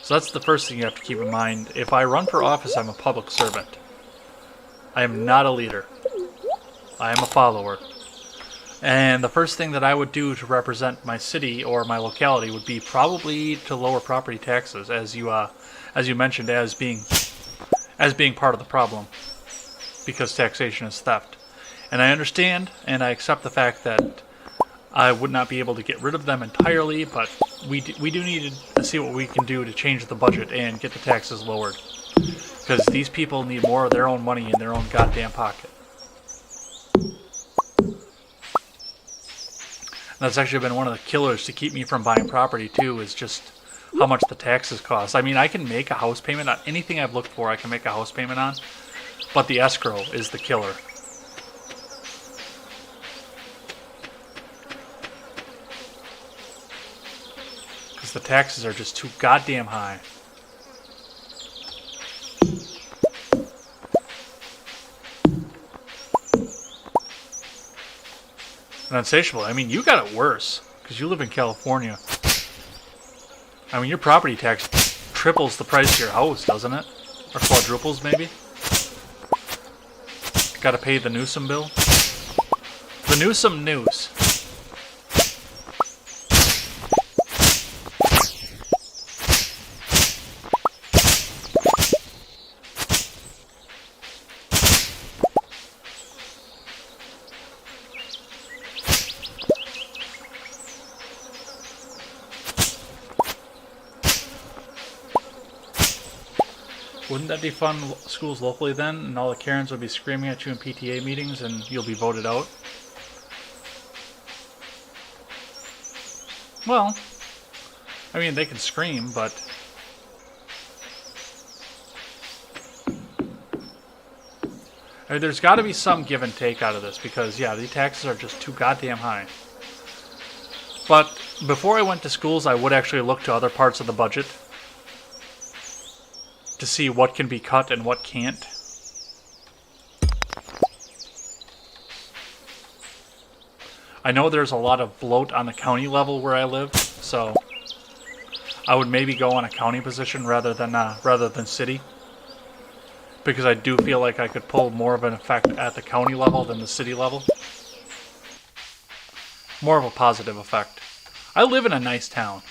So that's the first thing you have to keep in mind. If I run for office, I'm a public servant. I am not a leader. I am a follower. And the first thing that I would do to represent my city or my locality would be probably to lower property taxes, as you mentioned, as being part of the problem, because taxation is theft. And I understand and I accept the fact that I would not be able to get rid of them entirely, but we do need to see what we can do to change the budget and get the taxes lowered. Because these people need more of their own money in their own goddamn pocket. And that's actually been one of the killers to keep me from buying property too, is just how much the taxes cost. I mean, I can make a house payment on anything I've looked for, I can make a house payment on, but the escrow is the killer. The taxes are just too goddamn high. And insatiable. I mean, you got it worse because you live in California. I mean, your property tax triples the price of your house, doesn't it? Or quadruples, maybe? Gotta pay the Newsom bill. The Newsom news. Wouldn't that defund schools locally then, and all the Karens would be screaming at you in PTA meetings and you'll be voted out? Well, I mean, they can scream, but... I mean, there's got to be some give and take out of this, because, yeah, the taxes are just too goddamn high. But before I went to schools, I would actually look to other parts of the budget to see what can be cut and what can't. I know there's a lot of bloat on the county level where I live, so I would maybe go on a county position rather than city, because I do feel like I could pull more of an effect at the county level than the city level. More of a positive effect. I live in a nice town.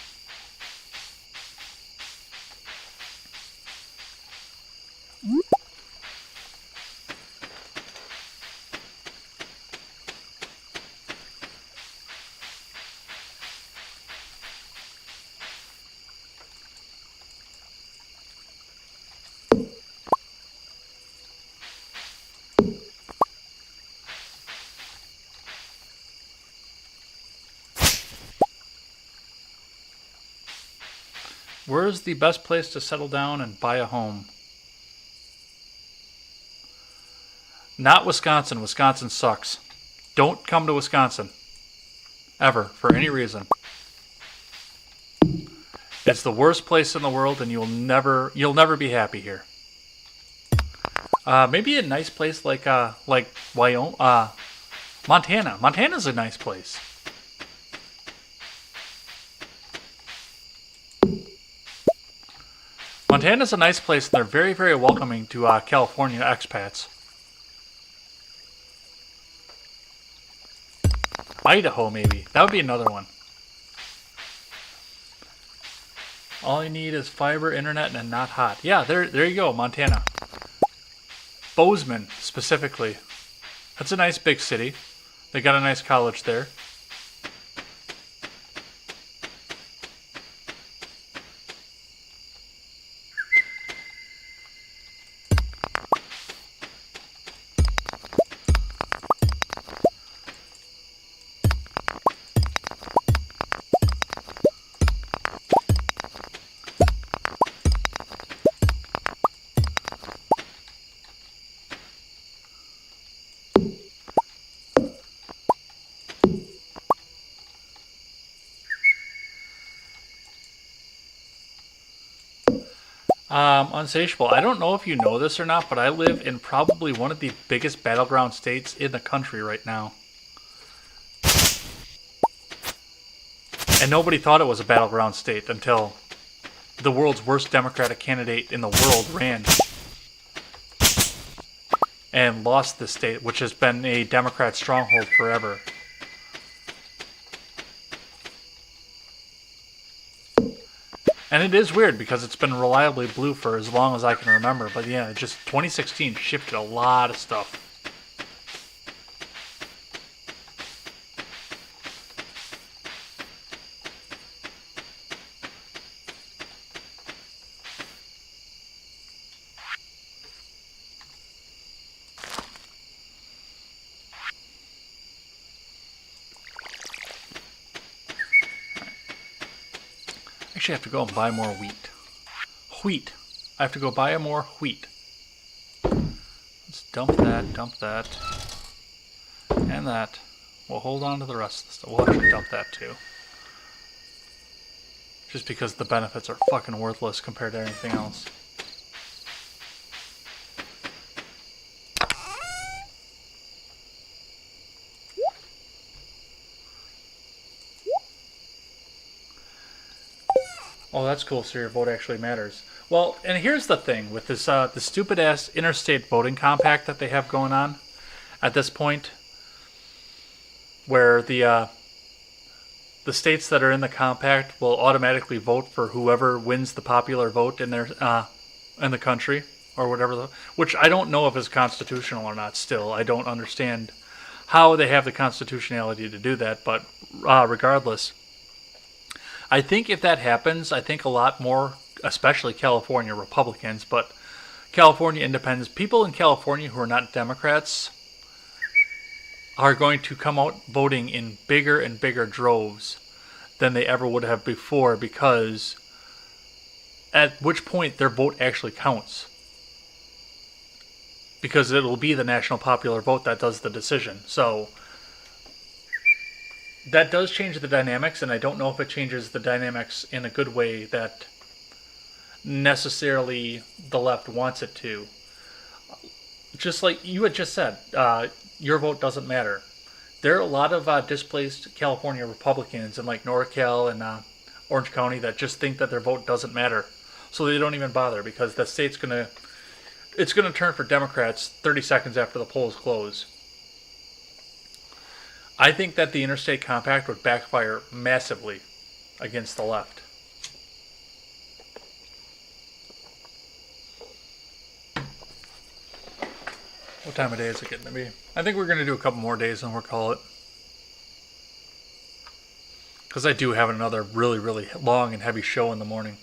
Where's the best place to settle down and buy a home? Not Wisconsin. Wisconsin sucks. Don't come to Wisconsin. Ever, for any reason. It's the worst place in the world, and you'll never be happy here. Maybe a nice place like Wyoming, Montana. Montana's a nice place. Montana's a nice place, and they're very, very welcoming to California expats. Idaho, maybe. That would be another one. All you need is fiber, internet, and not hot. Yeah, there you go, Montana. Bozeman, specifically. That's a nice big city. They got a nice college there. Unsatiable. I don't know if you know this or not, but I live in probably one of the biggest battleground states in the country right now. And nobody thought it was a battleground state until the world's worst Democratic candidate in the world ran and lost the state, which has been a Democrat stronghold forever. And it is weird because it's been reliably blue for as long as I can remember. But yeah, just 2016 shifted a lot of stuff. Actually, I have to go and buy more wheat. Wheat. I have to go buy more wheat. Let's dump that, and that. We'll hold on to the rest of the stuff. We'll actually dump that too. Just because the benefits are fucking worthless compared to anything else. Oh, that's cool. So your vote actually matters. Well, and here's the thing with this the stupid ass interstate voting compact that they have going on at this point, where the states that are in the compact will automatically vote for whoever wins the popular vote in their in the country or whatever. Which I don't know if is constitutional or not. Still, I don't understand how they have the constitutionality to do that. But regardless. I think if that happens, I think a lot more, especially California Republicans, but California independents, people in California who are not Democrats, are going to come out voting in bigger and bigger droves than they ever would have before, because at which point their vote actually counts. Because it'll be the national popular vote that does the decision. So that does change the dynamics, and I don't know if it changes the dynamics in a good way that necessarily the left wants it to. Just like you had just said, your vote doesn't matter. There are a lot of displaced California Republicans in like NorCal and Orange County that just think that their vote doesn't matter, so they don't even bother because the state's gonna turn for Democrats 30 seconds after the polls close. I think that the interstate compact would backfire massively against the left. What time of day is it getting to be? I think we're going to do a couple more days and we'll call it. Because I do have another really, really long and heavy show in the morning.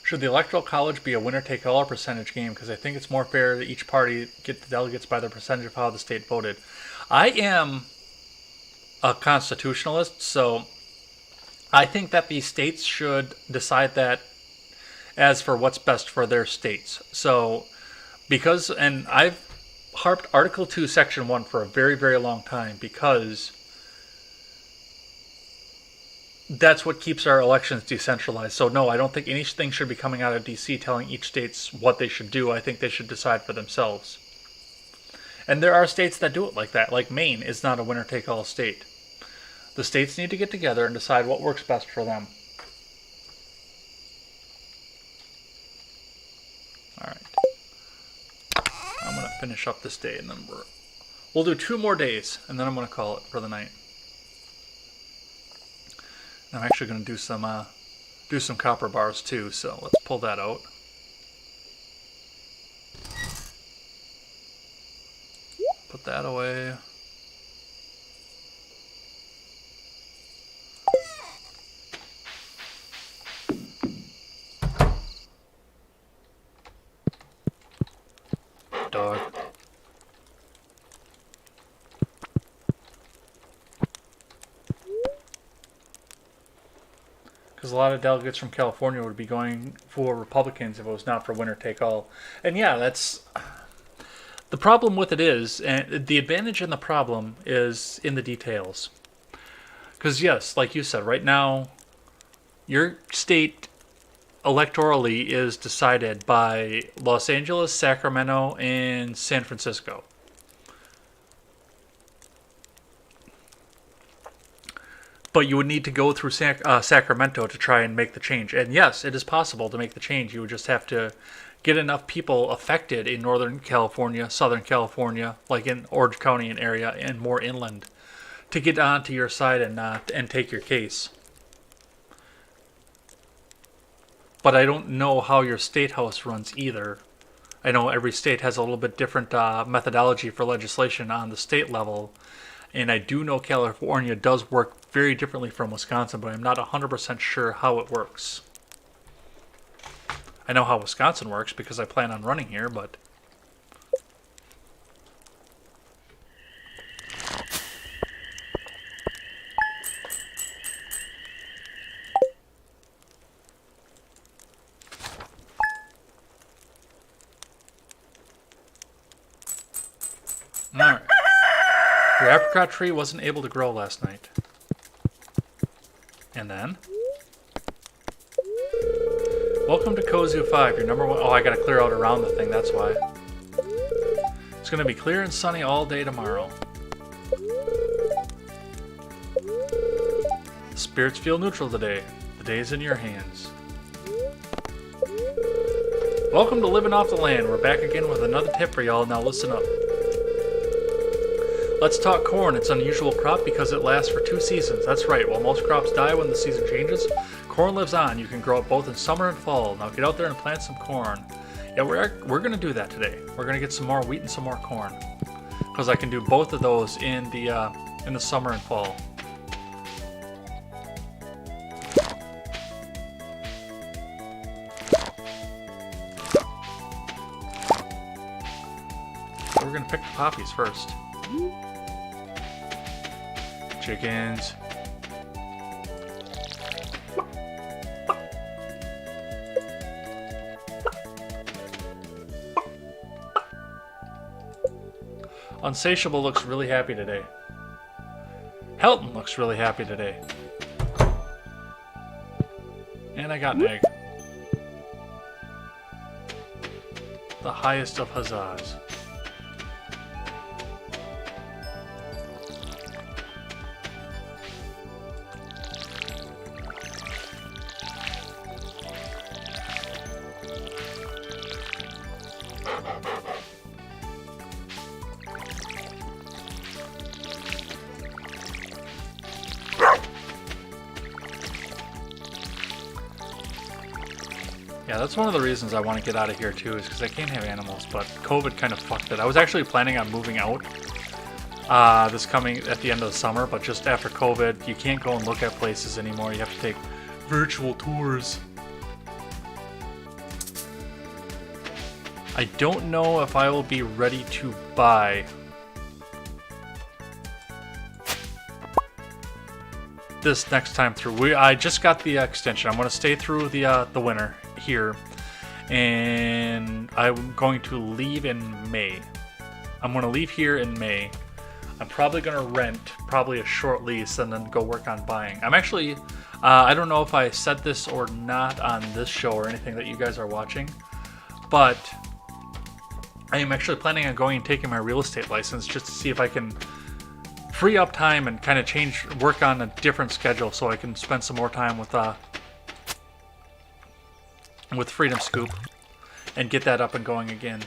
Should the Electoral College be a winner-take-all or percentage game? Because I think it's more fair that each party get the delegates by the percentage of how the state voted. I am a constitutionalist, so I think that the states should decide that as for what's best for their states. So, because, and I've harped Article 2, Section 1 for a very, very long time, because that's what keeps our elections decentralized. So no, I don't think anything should be coming out of DC telling each states what they should do. I think they should decide for themselves. And there are states that do it like that. Like Maine is not a winner-take-all state. The states need to get together and decide what works best for them. All right. I'm going to finish up this day, and then we'll do 2 more days, and then I'm going to call it for the night. I'm actually going to do some do some copper bars too, so let's pull that out. Put that away. Dog. Because a lot of delegates from California would be going for Republicans if it was not for winner take all. And yeah, that's the problem with it is, and the advantage and the problem is in the details. Because yes, like you said, right now, your state electorally is decided by Los Angeles, Sacramento, and San Francisco. But you would need to go through Sacramento to try and make the change. And yes, it is possible to make the change. You would just have to get enough people affected in Northern California, Southern California, like in Orange County and area, and more inland, to get onto your side and take your case. But I don't know how your state house runs either. I know every state has a little bit different methodology for legislation on the state level. And I do know California does work very differently from Wisconsin, but I'm not 100% sure how it works. I know how Wisconsin works because I plan on running here, but... Alright. Your apricot tree wasn't able to grow last night. And then... Welcome to Kozu 5, your number one... Oh, I gotta clear out around the thing, that's why. It's gonna be clear and sunny all day tomorrow. The spirits feel neutral today. The day's in your hands. Welcome to Living Off the Land. We're back again with another tip for y'all. Now listen up. Let's talk corn. It's an unusual crop because it lasts for 2 seasons. That's right. While most crops die when the season changes, corn lives on. You can grow it both in summer and fall. Now get out there and plant some corn. Yeah, we're going to do that today. We're going to get some more wheat and some more corn. Because I can do both of those in the summer and fall. So we're going to pick the poppies first. Chickens. Unsatiable looks really happy today. Helton looks really happy today. And I got an egg. The highest of huzzas. Yeah, that's one of the reasons I want to get out of here too, is because I can't have animals, but COVID kind of fucked it. I was actually planning on moving out this coming at the end of the summer, but just after COVID, you can't go and look at places anymore. You have to take virtual tours. I don't know if I will be ready to buy this next time through. I just got the extension. I'm going to stay through the winter here, and I'm going to leave in May. I'm going to leave here in May. I'm probably going to rent probably a short lease and then go work on buying. I'm actually, I don't know if I said this or not on this show or anything that you guys are watching, but I am actually planning on going and taking my real estate license just to see if I can free up time and kind of work on a different schedule so I can spend some more time with Freedom Scoop and get that up and going again.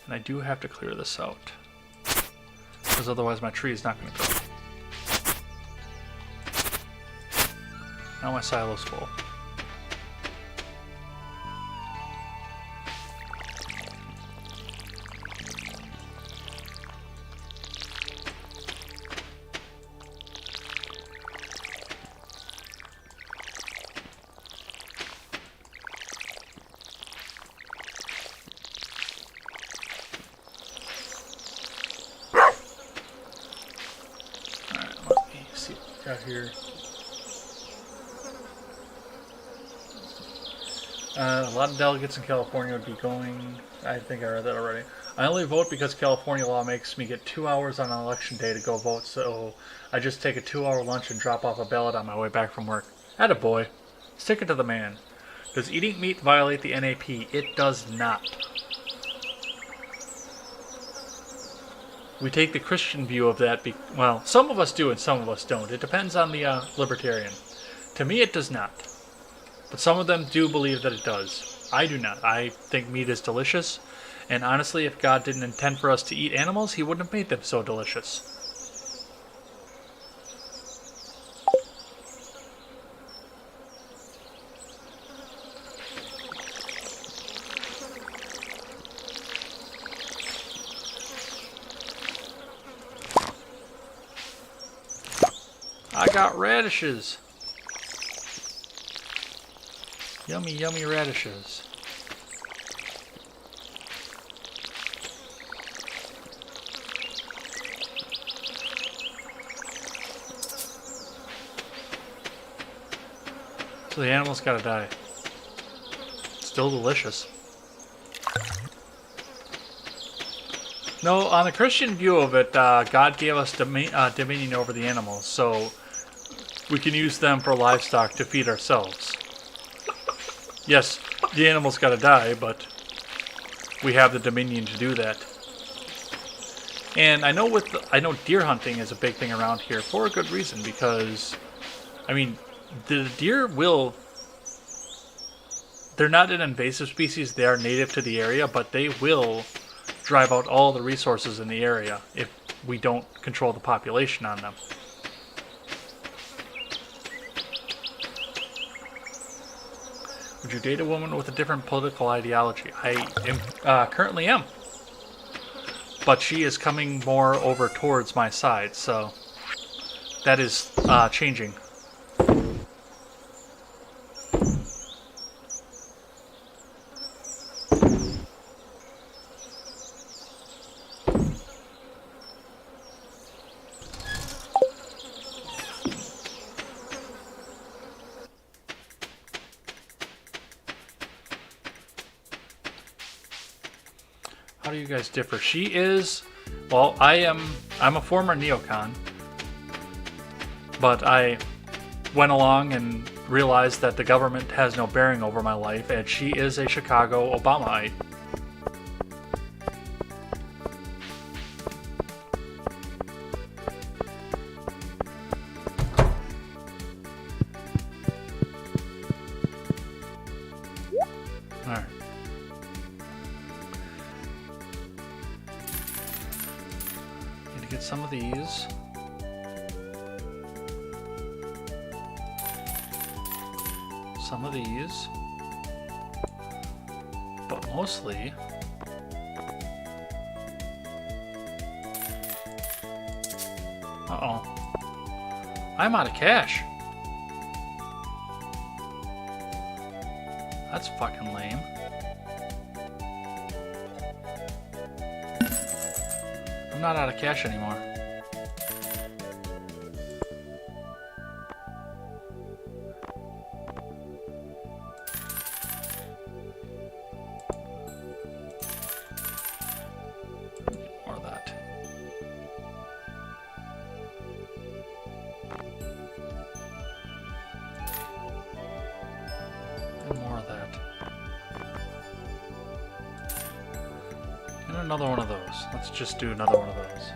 And I do have to clear this out because otherwise my tree is not going to go. Now my silo's full. Got here. A lot of delegates in California would be going. I think I read that already. I only vote because California law makes me get 2 hours on election day to go vote, so I just take a 2-hour lunch and drop off a ballot on my way back from work. Attaboy. Stick it to the man. Does eating meat violate the NAP? It does not. We take the Christian view of that. Well, some of us do and some of us don't. It depends on the libertarian. To me, it does not. But some of them do believe that it does. I do not. I think meat is delicious. And honestly, if God didn't intend for us to eat animals, he wouldn't have made them so delicious. I got radishes. Yummy, yummy radishes. So the animal's gotta die. Still delicious. No, on the Christian view of it, God gave us dominion over the animals, so we can use them for livestock to feed ourselves. Yes, the animal's gotta die, but we have the dominion to do that. And I know deer hunting is a big thing around here for a good reason, because, I mean, the deer they're not an invasive species, they are native to the area, but they will drive out all the resources in the area if we don't control the population on them. Would you date a woman with a different political ideology? I currently am. But she is coming more over towards my side, so that is changing. How do you guys differ? She is, well, I'm a former neocon, but I went along and realized that the government has no bearing over my life, and she is a Chicago Obamaite. Alright. Need to get some of these. Some of these. But mostly... Uh-oh. I'm out of cash. That's fucking lame. I'm not out of cash anymore. More of that. And more of that. And another one of those. Let's just do another one of those.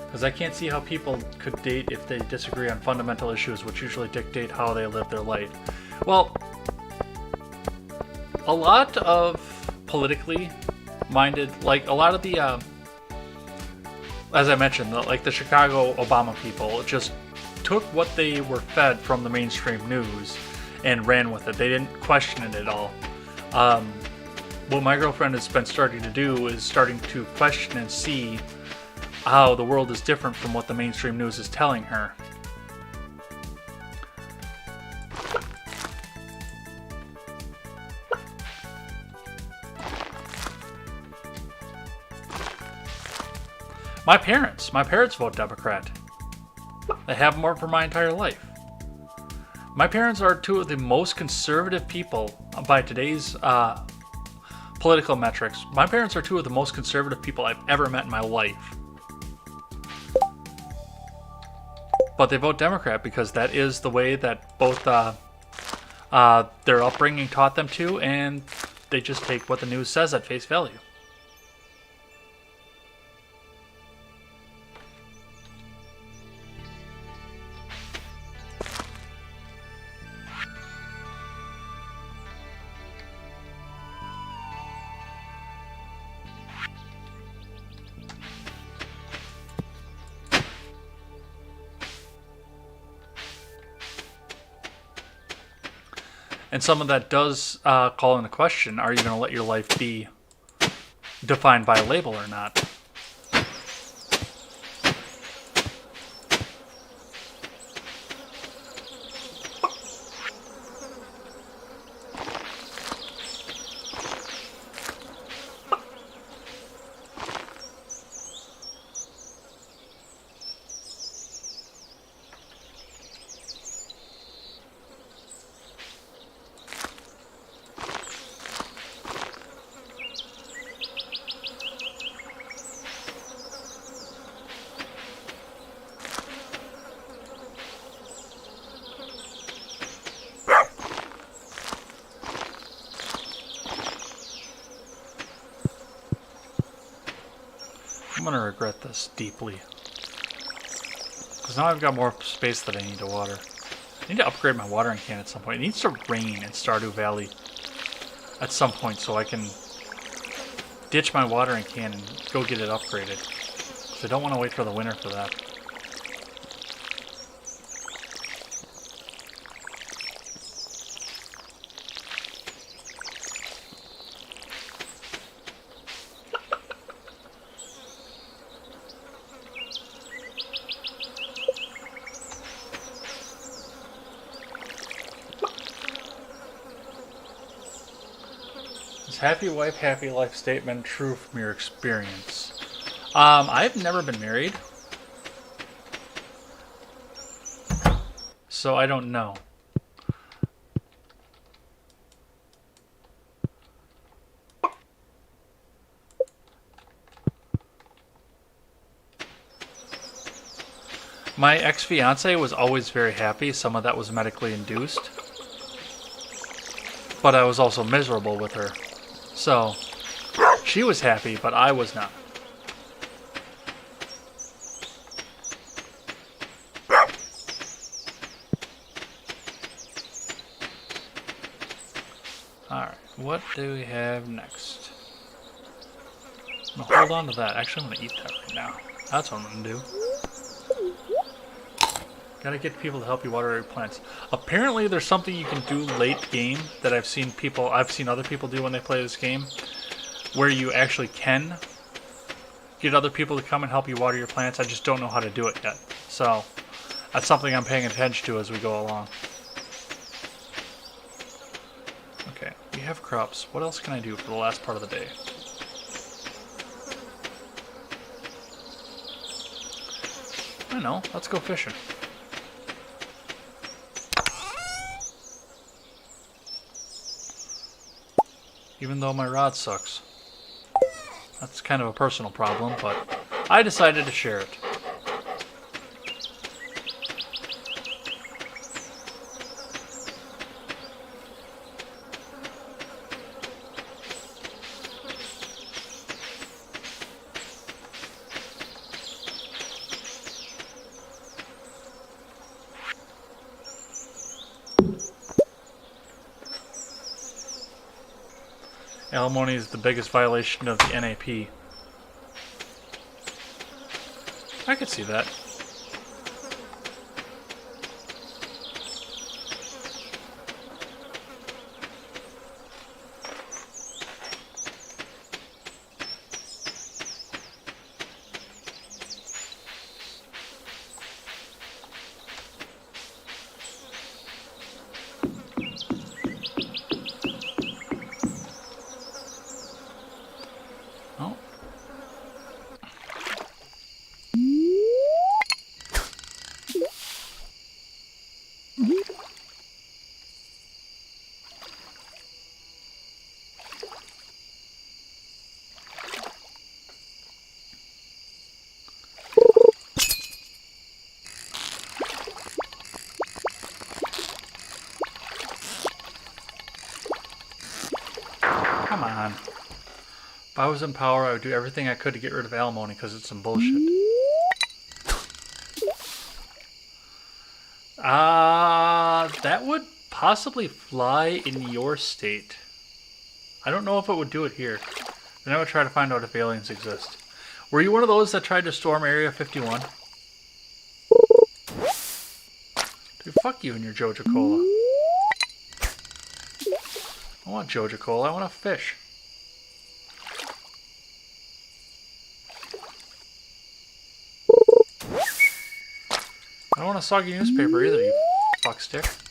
Because I can't see how people could date if they disagree on fundamental issues, which usually dictate how they live their life. Well, a lot of politically minded, like a lot of the as I mentioned, like the Chicago Obama people just took what they were fed from the mainstream news and ran with it. They didn't question it at all. What my girlfriend has been starting to do is starting to question and see how the world is different from what the mainstream news is telling her. My parents vote Democrat. They have more for my entire life. My parents are two of the most conservative people by today's political metrics. My parents are two of the most conservative people I've ever met in my life. But they vote Democrat because that is the way that both their upbringing taught them to, and they just take what the news says at face value. And some of that does call into question, are you going to let your life be defined by a label or not? I'm going to regret this deeply. Because now I've got more space that I need to water. I need to upgrade my watering can at some point. It needs to rain in Stardew Valley at some point so I can ditch my watering can and go get it upgraded. Because I don't want to wait for the winter for that. Is happy wife, happy life statement true from your experience? I've never been married, so I don't know. My ex-fiance was always very happy. Some of that was medically induced, but I was also miserable with her. So, she was happy, but I was not. Alright, what do we have next? I'm going to hold on to that. Actually, I'm going to eat that right now. That's what I'm going to do. Gotta get people to help you water your plants. Apparently, there's something you can do late game that I've seen other people do when they play this game, where you actually can get other people to come and help you water your plants. I just don't know how to do it yet. So, that's something I'm paying attention to as we go along. Okay, we have crops. What else can I do for the last part of the day? I don't know. Let's go fishing. Even though my rod sucks. That's kind of a personal problem, but I decided to share it. Alimony is the biggest violation of the NAP. I could see that. Oh. Come on. If I was in power, I would do everything I could to get rid of alimony because it's some bullshit. That would possibly fly in your state. I don't know if it would do it here. Then I would try to find out if aliens exist. Were you one of those that tried to storm Area 51? Dude, fuck you and your Joja Cola. I want Joja Cola. I want a fish. I don't want a soggy newspaper either, you fuckstick.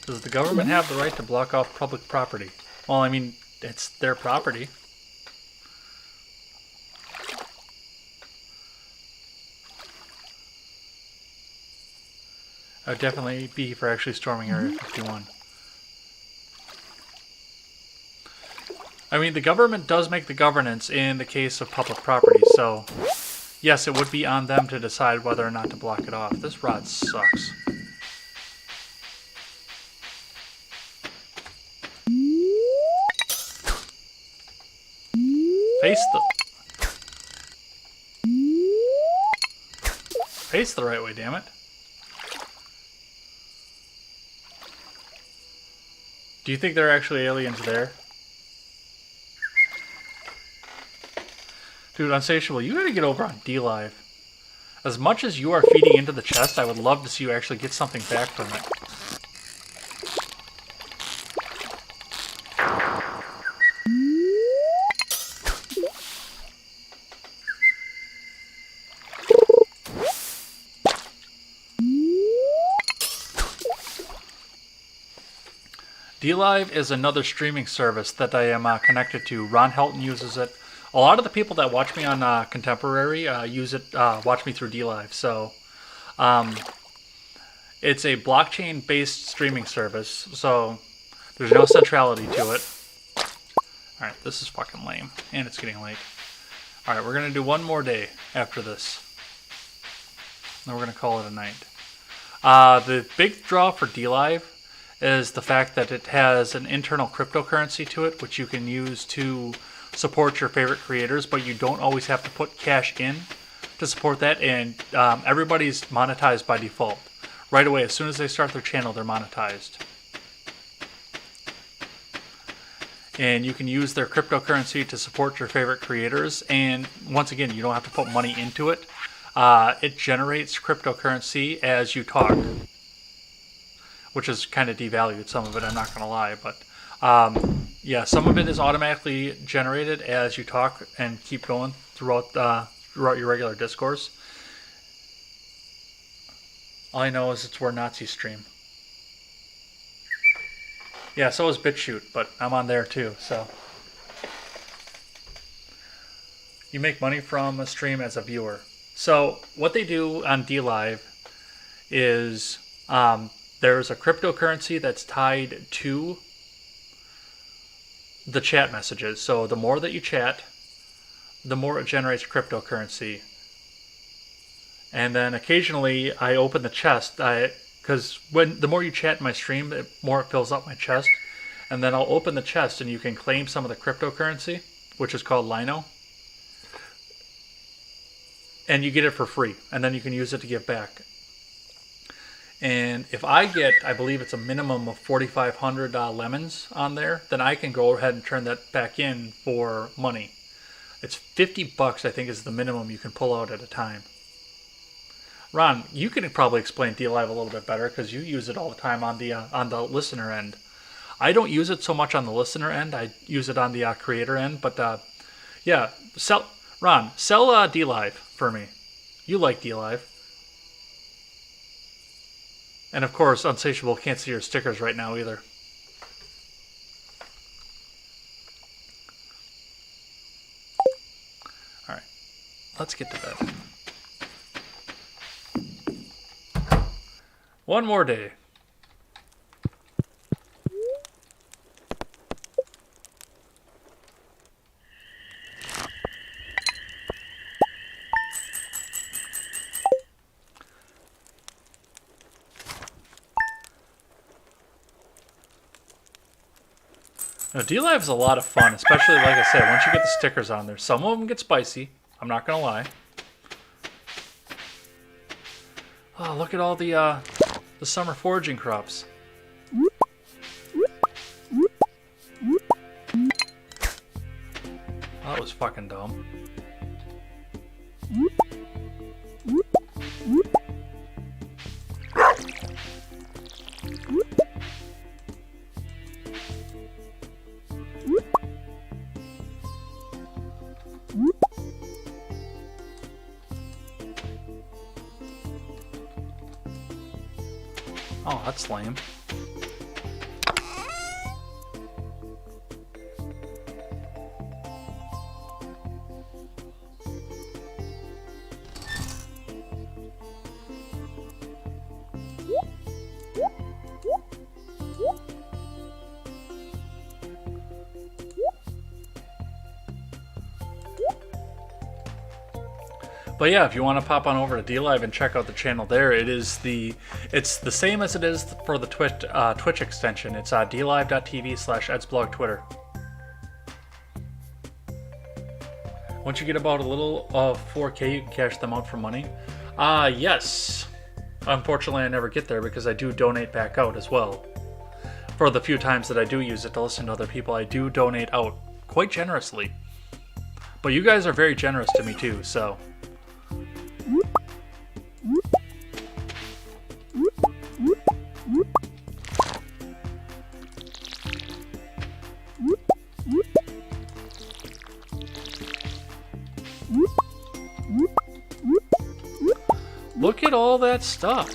Does the government have the right to block off public property? Well, I mean, it's their property. I would definitely be for actually storming Area 51. I mean, the government does make the governance in the case of public property, so yes, it would be on them to decide whether or not to block it off. This rod sucks. Face the right way, damn it. Do you think there are actually aliens there? Dude, Unsatiable, you gotta get over on D-Live. As much as you are feeding into the chest, I would love to see you actually get something back from it. D-Live is another streaming service that I am connected to. Ron Helton uses it. A lot of the people that watch me on Contemporary use it, watch me through D-Live. So it's a blockchain-based streaming service. So there's no centrality to it. Alright, this is fucking lame. And it's getting late. Alright, we're going to do one more day after this. Then we're going to call it a night. The big draw for D-Live is the fact that it has an internal cryptocurrency to it, which you can use to support your favorite creators, but you don't always have to put cash in to support that, and everybody's monetized by default. Right away, as soon as they start their channel, they're monetized. And you can use their cryptocurrency to support your favorite creators, and once again, you don't have to put money into it. It generates cryptocurrency as you talk, which is kind of devalued some of it, I'm not going to lie. But yeah, some of it is automatically generated as you talk and keep going throughout your regular discourse. All I know is it's where Nazis stream. Yeah, so is BitChute, but I'm on there too, so. You make money from a stream as a viewer. So what they do on D-Live is there's a cryptocurrency that's tied to the chat messages. So the more that you chat, the more it generates cryptocurrency. And then occasionally I open the chest. Because the more you chat in my stream, the more it fills up my chest. And then I'll open the chest and you can claim some of the cryptocurrency, which is called Lino. And you get it for free. And then you can use it to give back. And if I get, I believe it's a minimum of 4,500 lemons on there, then I can go ahead and turn that back in for money. It's 50 bucks, I think, is the minimum you can pull out at a time. Ron, you can probably explain DLive a little bit better because you use it all the time on the listener end. I don't use it so much on the listener end. I use it on the creator end. But yeah, Ron, sell DLive for me. You like DLive. And of course, Unsatiable can't see your stickers right now either. Alright, let's get to bed. One more day. Now, DLive is a lot of fun, especially, like I said, once you get the stickers on there. Some of them get spicy, I'm not going to lie. Oh, look at all the summer foraging crops. That was fucking dumb. Oh, that's lame. But yeah, if you want to pop on over to DLive and check out the channel there, it's the same as it is for the Twitch extension. It's dlive.tv/edsblog Twitter. Once you get about a little of 4K, you can cash them out for money. Yes. Unfortunately, I never get there because I do donate back out as well. For the few times that I do use it to listen to other people, I do donate out quite generously. But you guys are very generous to me too, so... Look at all that stuff.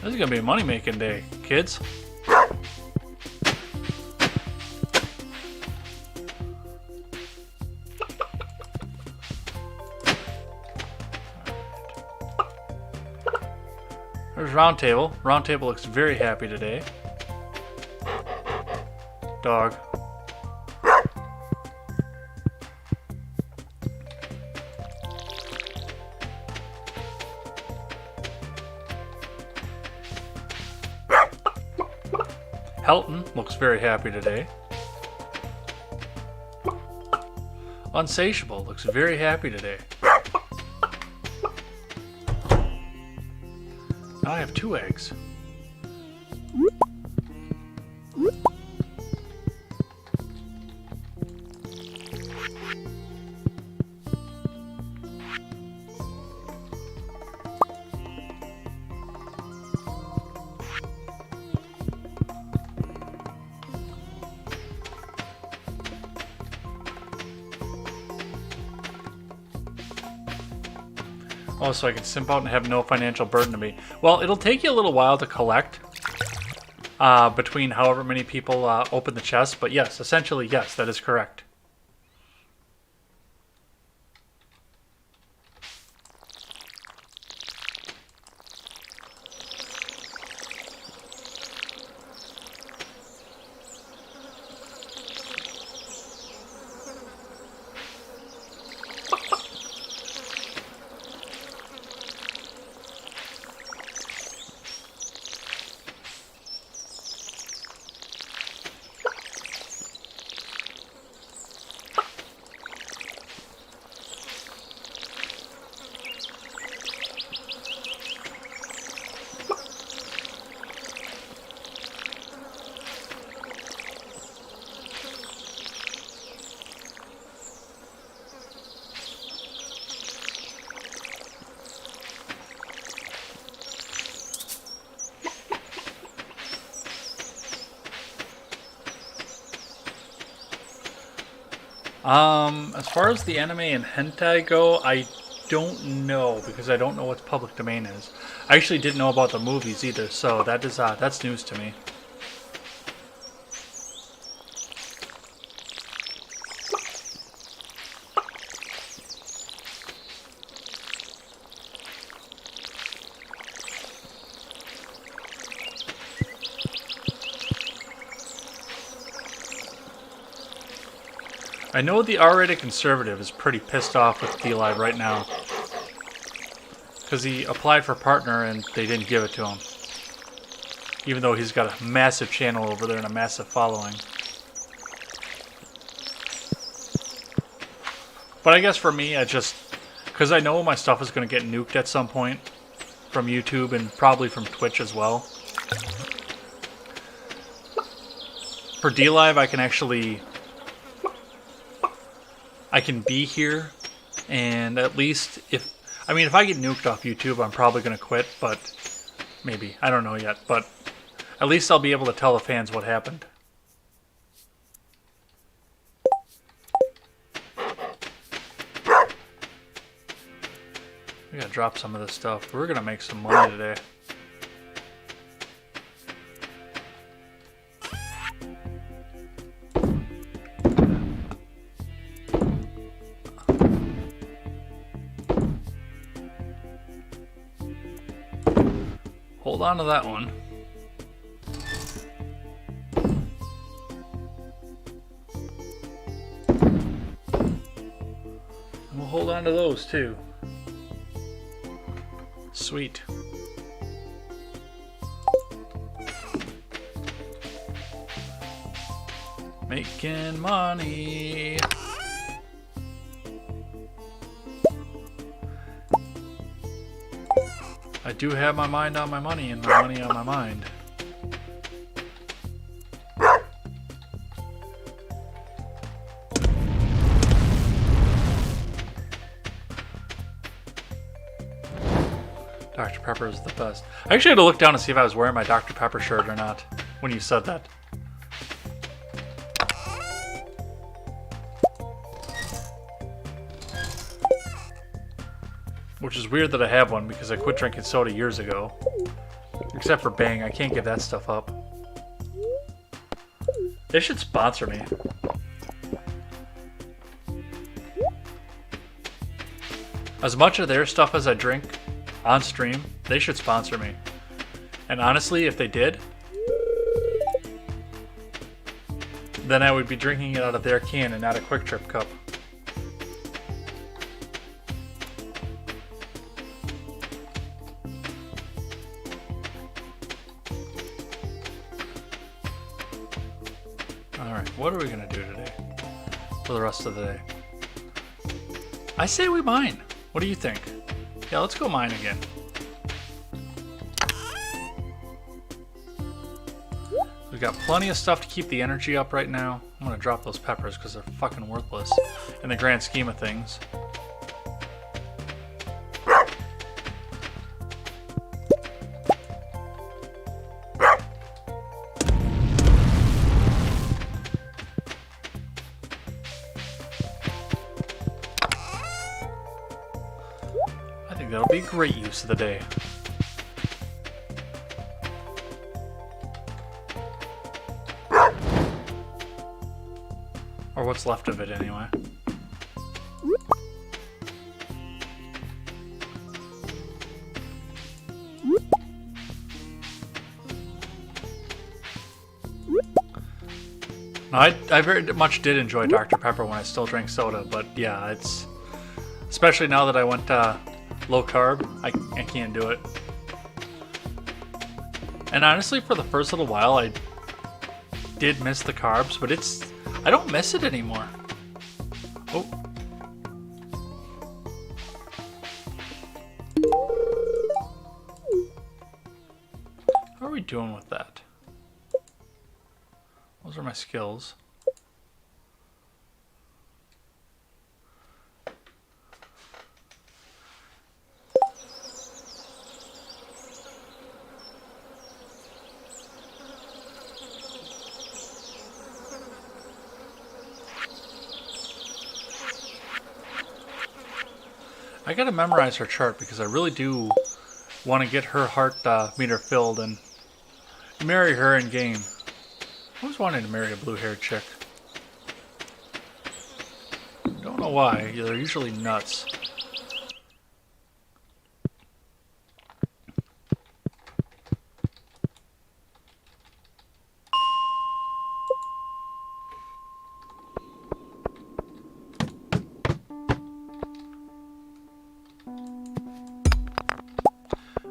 This is gonna be a money-making day, kids. There's Roundtable. Roundtable looks very happy today. Dog. Helton looks very happy today. Unsatiable looks very happy today. Now I have 2 eggs. Oh, so I can simp out and have no financial burden to me. Well, it'll take you a little while to collect between however many people open the chest, but yes, essentially, yes, that is correct. As far as the anime and hentai go, I don't know because I don't know what public domain is. I actually didn't know about the movies either, so that's news to me. I know the R-rated conservative is pretty pissed off with D-Live right now. Because he applied for partner and they didn't give it to him. Even though he's got a massive channel over there and a massive following. But I guess for me, because I know my stuff is going to get nuked at some point. From YouTube and probably from Twitch as well. For D-Live, I can be here, and at least if I get nuked off YouTube, I'm probably going to quit, but maybe. I don't know yet, but at least I'll be able to tell the fans what happened. We gotta drop some of this stuff. We're gonna make some money today. Hold on to that one. And we'll hold on to those too. Sweet. Making money. I do have my mind on my money and my money on my mind. Dr. Pepper is the best. I actually had to look down to see if I was wearing my Dr. Pepper shirt or not when you said that. Which is weird that I have one because I quit drinking soda years ago. Except for Bang, I can't give that stuff up. They should sponsor me. As much of their stuff as I drink on stream, they should sponsor me. And honestly, if they did, then I would be drinking it out of their can and not a Quick Trip cup. Alright, what are we going to do today for the rest of the day? I say we mine. What do you think? Yeah, let's go mine again. We've got plenty of stuff to keep the energy up right now. I'm going to drop those peppers because they're fucking worthless in the grand scheme of things. That'll be great use of the day. Or what's left of it anyway. No, I very much did enjoy Dr. Pepper when I still drank soda, but yeah, it's... Especially now that I went low carb, I can't do it. And honestly, for the first little while, I did miss the carbs, but I don't miss it anymore. Oh. How are we doing with that? Those are my skills. I gotta memorize her chart because I really do want to get her heart meter filled and marry her in game. I always wanted to marry a blue-haired chick. Don't know why. They're usually nuts.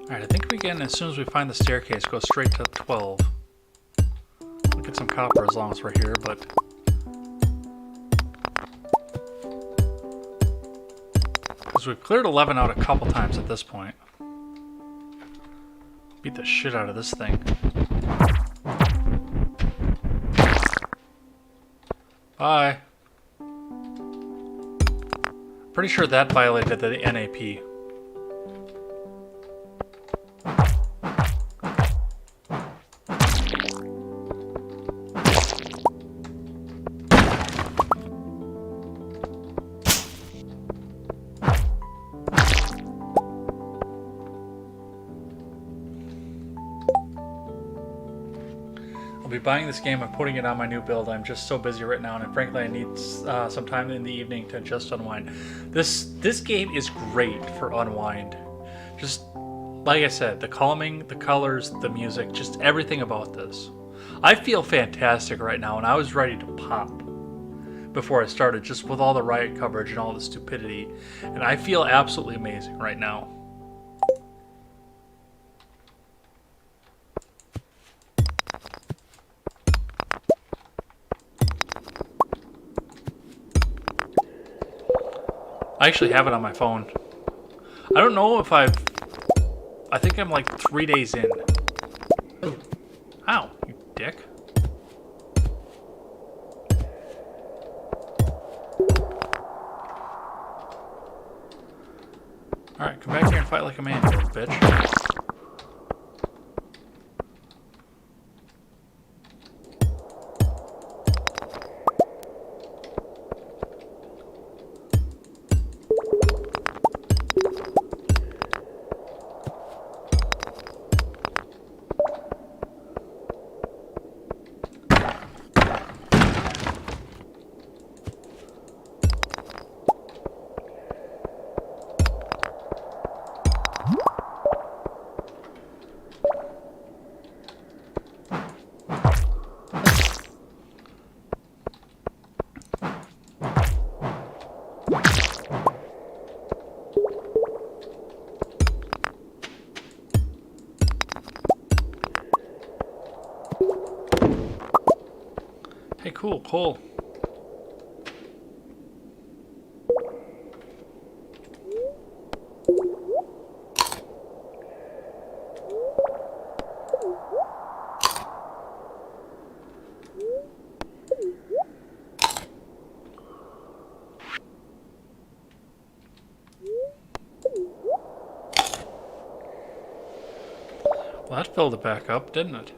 Alright, I think we can, as soon as we find the staircase, go straight to 12. We'll get some copper as long as we're here, but... because we've cleared 11 out a couple times at this point. Beat the shit out of this thing. Bye. Pretty sure that violated the NAP. I'll be buying this game and putting it on my new build. I'm just so busy right now, and frankly, I need some time in the evening to just unwind. This game is great for unwind. Just like I said, the calming, the colors, the music, just everything about this. I feel fantastic right now, and I was ready to pop before I started, just with all the riot coverage and all the stupidity, and I feel absolutely amazing right now. I actually have it on my phone. I don't know if I think I'm like 3 days in. Ow, you dick. Alright, come back here and fight like a man, you little bitch. Hey, cool, cool. Well, that filled it back up, didn't it?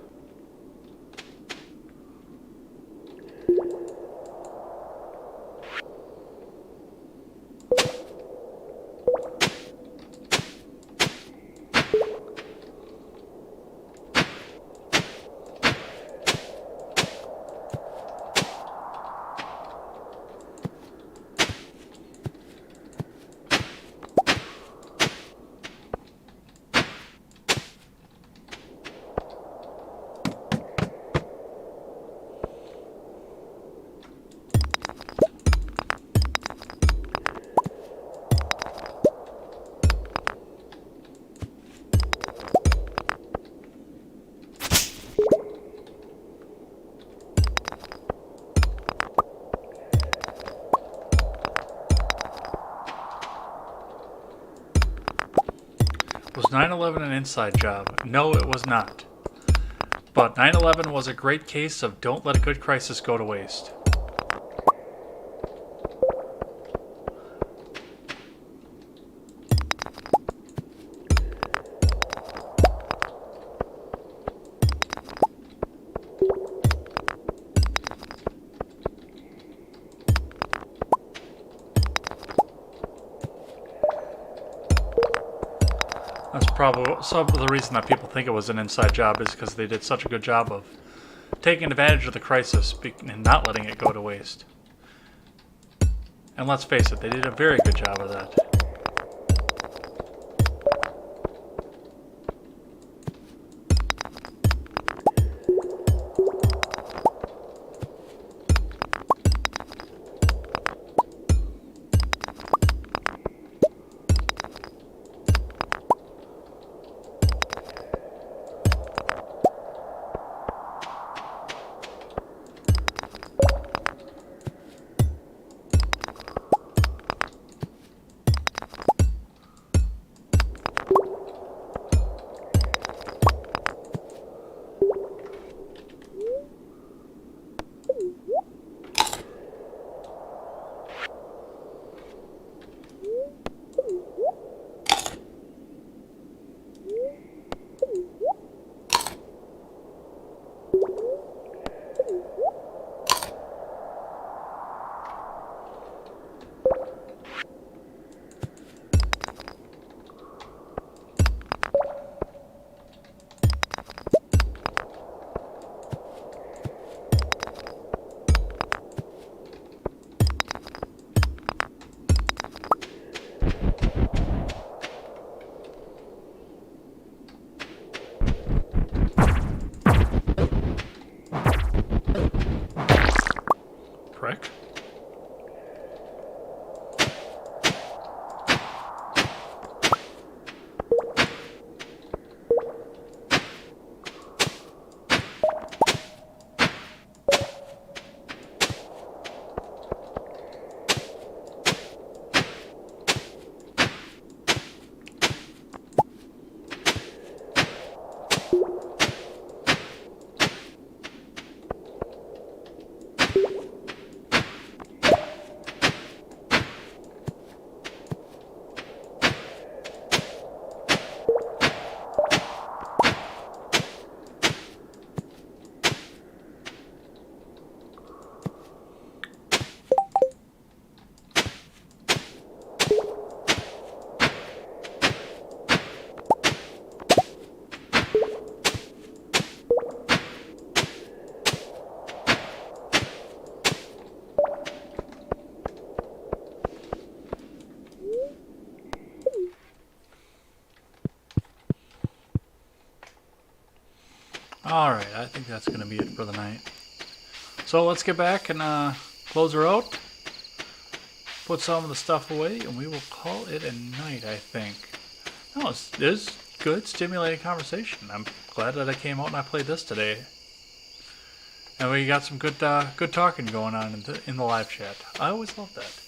Was 9/11 an inside job? No, it was not. But 9/11 was a great case of don't let a good crisis go to waste. probably some of the reason that people think it was an inside job is because they did such a good job of taking advantage of the crisis and not letting it go to waste. And let's face it, they did a very good job of that. Prick. Alright, I think that's going to be it for the night. So let's get back and close her out. Put some of the stuff away, and we will call it a night, I think. No, it is good, stimulating conversation. I'm glad that I came out and I played this today. And we got some good talking going on in the live chat. I always love that.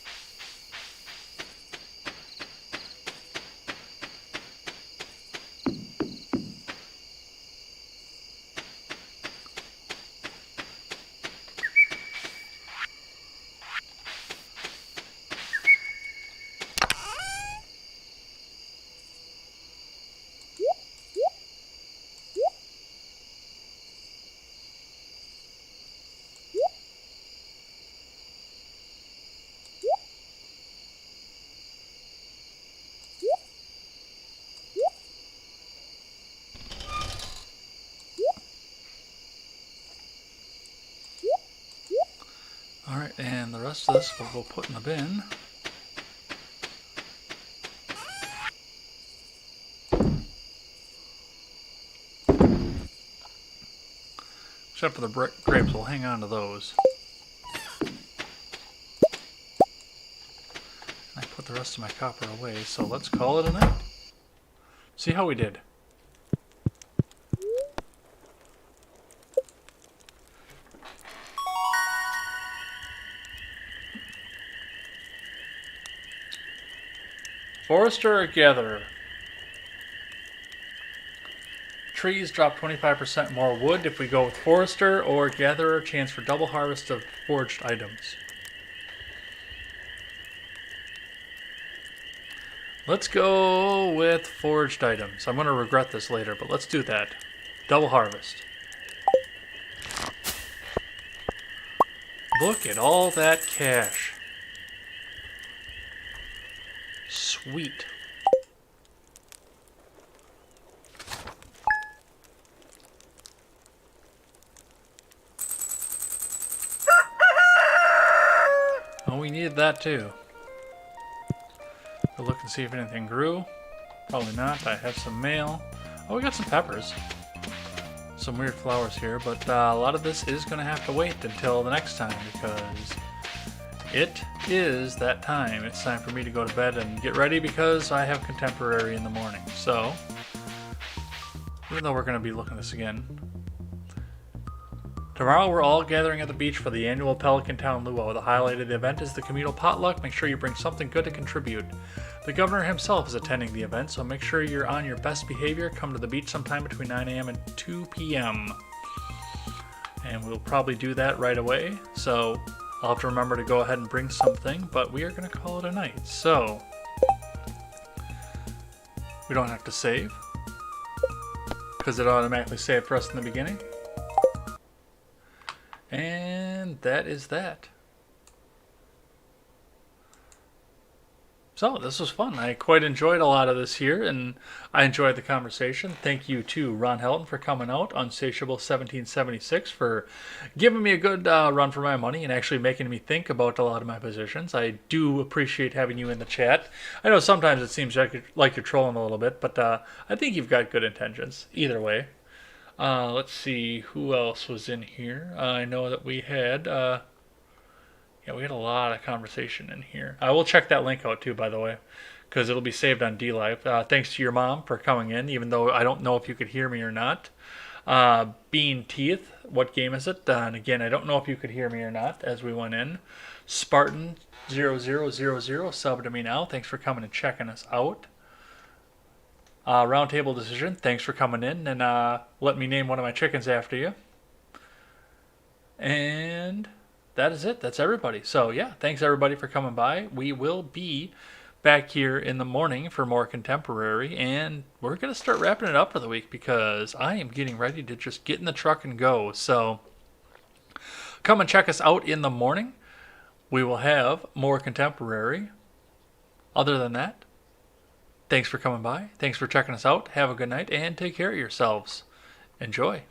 Alright, and the rest of this we'll go put in the bin. Except for the grapes, we'll hang on to those. I put the rest of my copper away, so let's call it a night. See how we did. Forester or gatherer? Trees drop 25% more wood if we go with forester, or gatherer, chance for double harvest of foraged items. Let's go with foraged items. I'm going to regret this later, but let's do that. Double harvest. Look at all that cash. Sweet. we needed that too. We'll look and see if anything grew. Probably not. I have some mail. Oh, we got some peppers. Some weird flowers here, but a lot of this is going to have to wait until the next time because it is that time. It's time for me to go to bed and get ready because I have contemporary in the morning. So, even though we're going to be looking at this again, tomorrow we're all gathering at the beach for the annual Pelican Town Luau. The highlight of the event is the communal potluck. Make sure you bring something good to contribute. The governor himself is attending the event, so make sure you're on your best behavior. Come to the beach sometime between 9 a.m. and 2 p.m. And we'll probably do that right away. So I'll have to remember to go ahead and bring something, but we are going to call it a night. So we don't have to save because it automatically saved for us in the beginning. And that is that. So this was fun. I quite enjoyed a lot of this here, and I enjoyed the conversation. Thank you to Ron Helton for coming out, Unsatiable1776, for giving me a good run for my money and actually making me think about a lot of my positions. I do appreciate having you in the chat. I know sometimes it seems like you're trolling a little bit, but I think you've got good intentions either way. Let's see who else was in here. I know that we had... yeah, we had a lot of conversation in here. I will check that link out too, by the way, because it'll be saved on DLive. Thanks to your mom for coming in, even though I don't know if you could hear me or not. Bean Teeth, what game is it? And again, I don't know if you could hear me or not as we went in. Spartan0000 sub to me now. Thanks for coming and checking us out. Roundtable Decision, thanks for coming in and let me name one of my chickens after you. And that is it. That's everybody. So yeah, thanks everybody for coming by. We will be back here in the morning for more contemporary, and we're going to start wrapping it up for the week because I am getting ready to just get in the truck and go. So come and check us out in the morning. We will have more contemporary. Other than that, thanks for coming by. Thanks for checking us out. Have a good night and take care of yourselves. Enjoy.